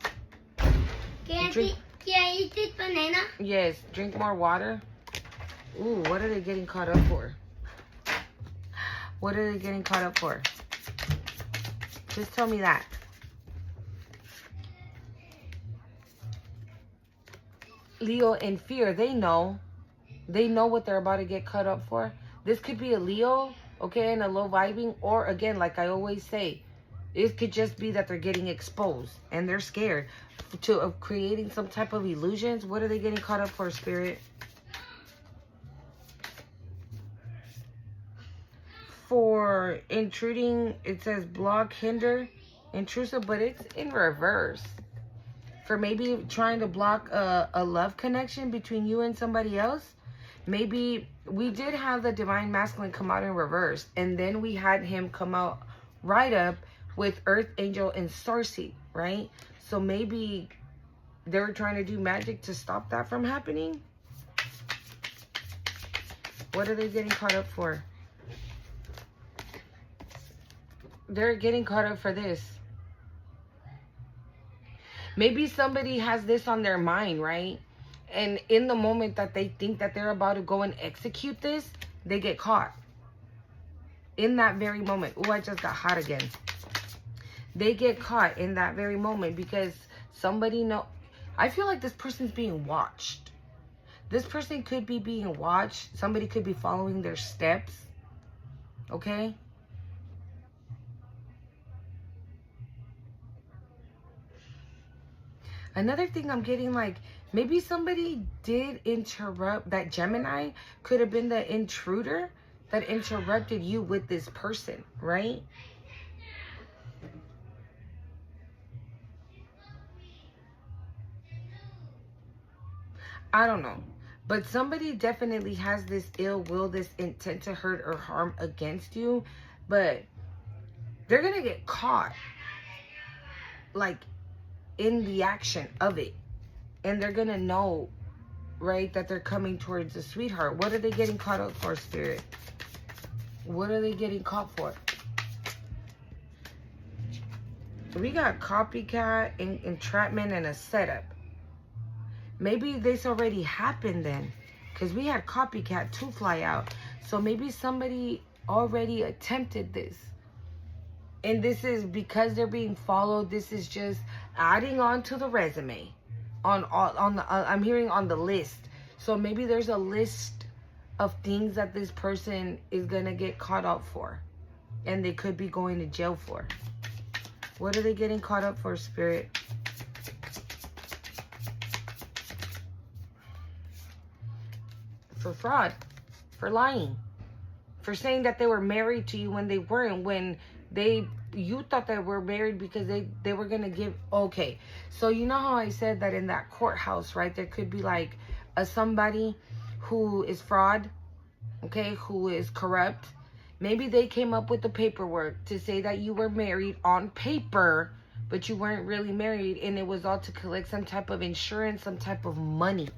Can I eat this banana? Yes. Drink more water. Ooh, what are they getting caught up for? What are they getting caught up for? Just tell me that. Leo in fear. They know. They know what they're about to get caught up for. This could be a Leo, okay, and a low vibing. Or, again, like I always say, it could just be that they're getting exposed and they're scared of creating some type of illusions. What are they getting caught up for, Spirit? For intruding, it says block, hinder, intrusive, but it's in reverse. For maybe trying to block a love connection between you and somebody else. Maybe we did have the divine masculine come out in reverse, and then we had him come out right up with Earth Angel and Starseed, right? So maybe they were trying to do magic to stop that from happening. What are they getting caught up for? They're getting caught up for this. Maybe somebody has this on their mind, right? And in the moment that they think that they're about to go and execute this, they get caught. In that very moment. Oh, I just got hot again. They get caught in that very moment because somebody I feel like this person's being watched. This person could be being watched. Somebody could be following their steps. Okay? Another thing I'm getting, like, maybe somebody did interrupt. That Gemini could have been the intruder that interrupted you with this person, right? I don't know. But somebody definitely has this ill will, this intent to hurt or harm against you. But they're going to get caught, like, in the action of it. And they're going to know, right, that they're coming towards a sweetheart. What are they getting caught up for, Spirit? What are they getting caught for? We got copycat, entrapment, and a setup. Maybe this already happened then. Because we had copycat to fly out. So maybe somebody already attempted this. And this is because they're being followed. This is just adding on to the resume. I'm hearing on the list. So maybe there's a list of things that this person is going to get caught up for. And they could be going to jail for. What are they getting caught up for, Spirit? for fraud, for lying, for saying that they were married to you when they weren't, when you thought they were married because they were gonna give. Okay, so you know how I said that in that courthouse, right, there could be like somebody who is fraud, okay, who is corrupt. Maybe they came up with the paperwork to say that you were married on paper, but you weren't really married, and it was all to collect some type of insurance, some type of money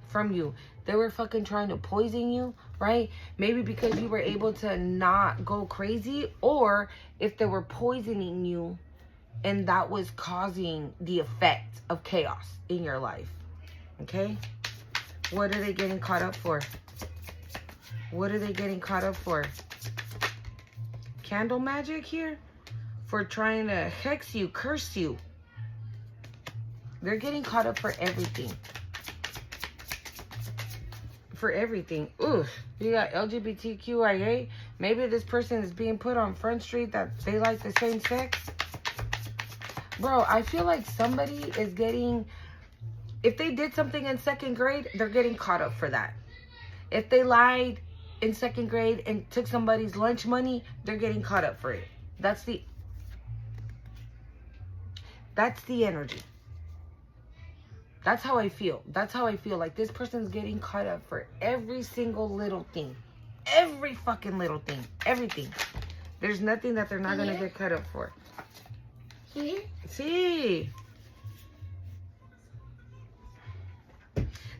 from you. They were fucking trying to poison you, right? Maybe because you were able to not go crazy, or if they were poisoning you and that was causing the effect of chaos in your life. Okay? What are they getting caught up for? What are they getting caught up for? Candle magic here? For trying to hex you, curse you. They're getting caught up for everything. For everything. Ooh, you got LGBTQIA. Maybe this person is being put on Front Street that they like the same sex. Bro, I feel like somebody is getting... If they did something in 2nd grade, they're getting caught up for that. If they lied in 2nd grade and took somebody's lunch money, they're getting caught up for it. That's the energy. That's how I feel. That's how I feel. Like this person's getting caught up for every single little thing. Every fucking little thing. Everything. There's nothing that they're not going to get caught up for. See?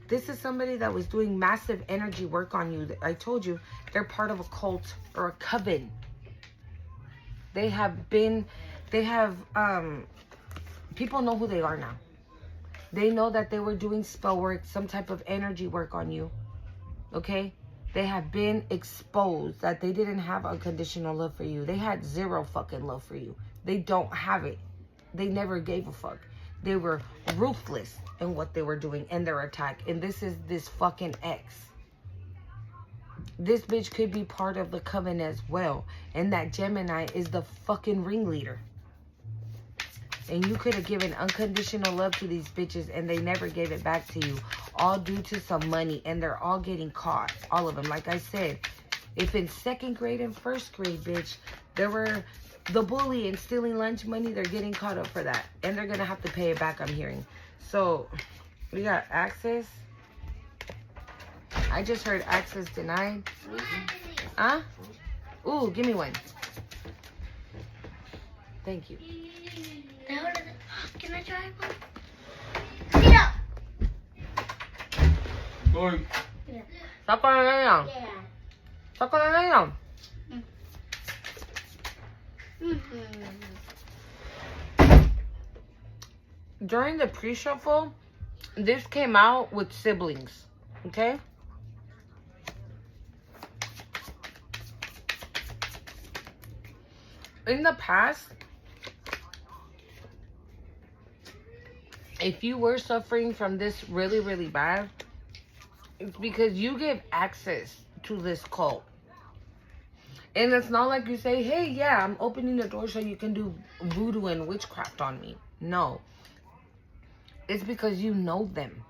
This is somebody that was doing massive energy work on you. I told you, they're part of a cult or a coven. People know who they are now. They know that they were doing spell work, some type of energy work on you. Okay? They have been exposed that they didn't have unconditional love for you. They had zero fucking love for you. They don't have it. They never gave a fuck. They were ruthless in what they were doing in their attack. And this is this fucking ex. This bitch could be part of the coven as well. And that Gemini is the fucking ringleader. And you could have given unconditional love to these bitches and they never gave it back to you. All due to some money. And they're all getting caught. All of them. Like I said, if in 2nd grade and 1st grade, bitch, there were the bully and stealing lunch money, they're getting caught up for that. And they're going to have to pay it back, I'm hearing. So, we got access. I just heard access denied. Huh? Ooh, give me one. Thank you. Can I try one? Get up! Going. Saka na lang. Yeah. Saka na lang. During the pre-shuffle, this came out with siblings. Okay? In the past, if you were suffering from this really, really bad, it's because you gave access to this cult. And it's not like you say, hey, yeah, I'm opening the door so you can do voodoo and witchcraft on me. No. It's because you know them.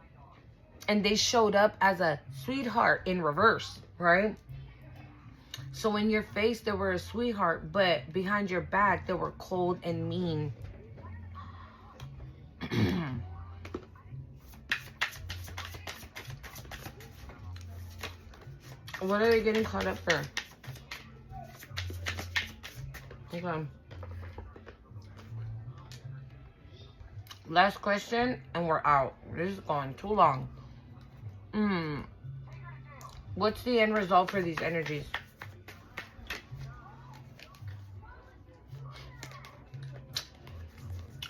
And they showed up as a sweetheart in reverse, right? So in your face, they were a sweetheart, but behind your back, they were cold and mean. What are they getting caught up for? Okay. Last question, and we're out. This is going too long. What's the end result for these energies?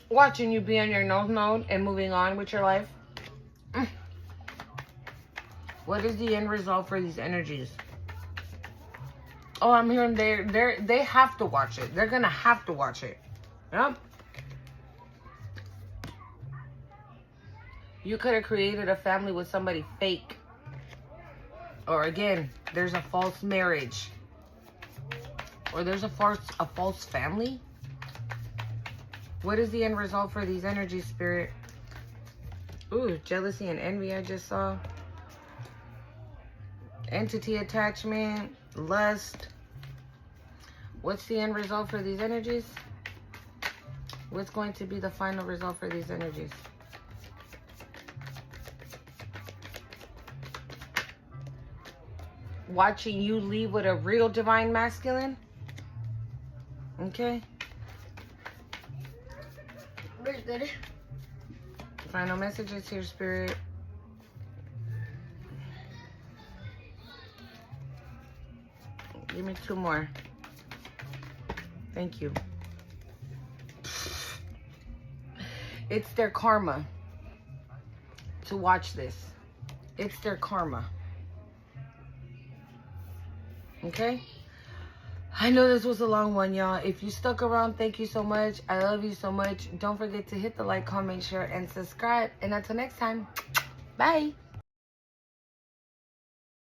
Watching you be on your nose mode and moving on with your life. What is the end result for these energies? Oh, I'm hearing they have to watch it. They're gonna have to watch it. Yep. You could have created a family with somebody fake. Or again, there's a false marriage. Or there's a false family. What is the end result for these energies, Spirit? Ooh, jealousy and envy I just saw. entity attachment, lust. What's the end result for these energies? What's going to be the final result for these energies? Watching you leave with a real divine masculine. Okay. Very good. Final messages here, Spirit. Give me 2 more. Thank you. It's their karma to watch this. It's their karma. Okay? I know this was a long one, y'all. If you stuck around, thank you so much. I love you so much. Don't forget to hit the like, comment, share, and subscribe. And until next time, bye.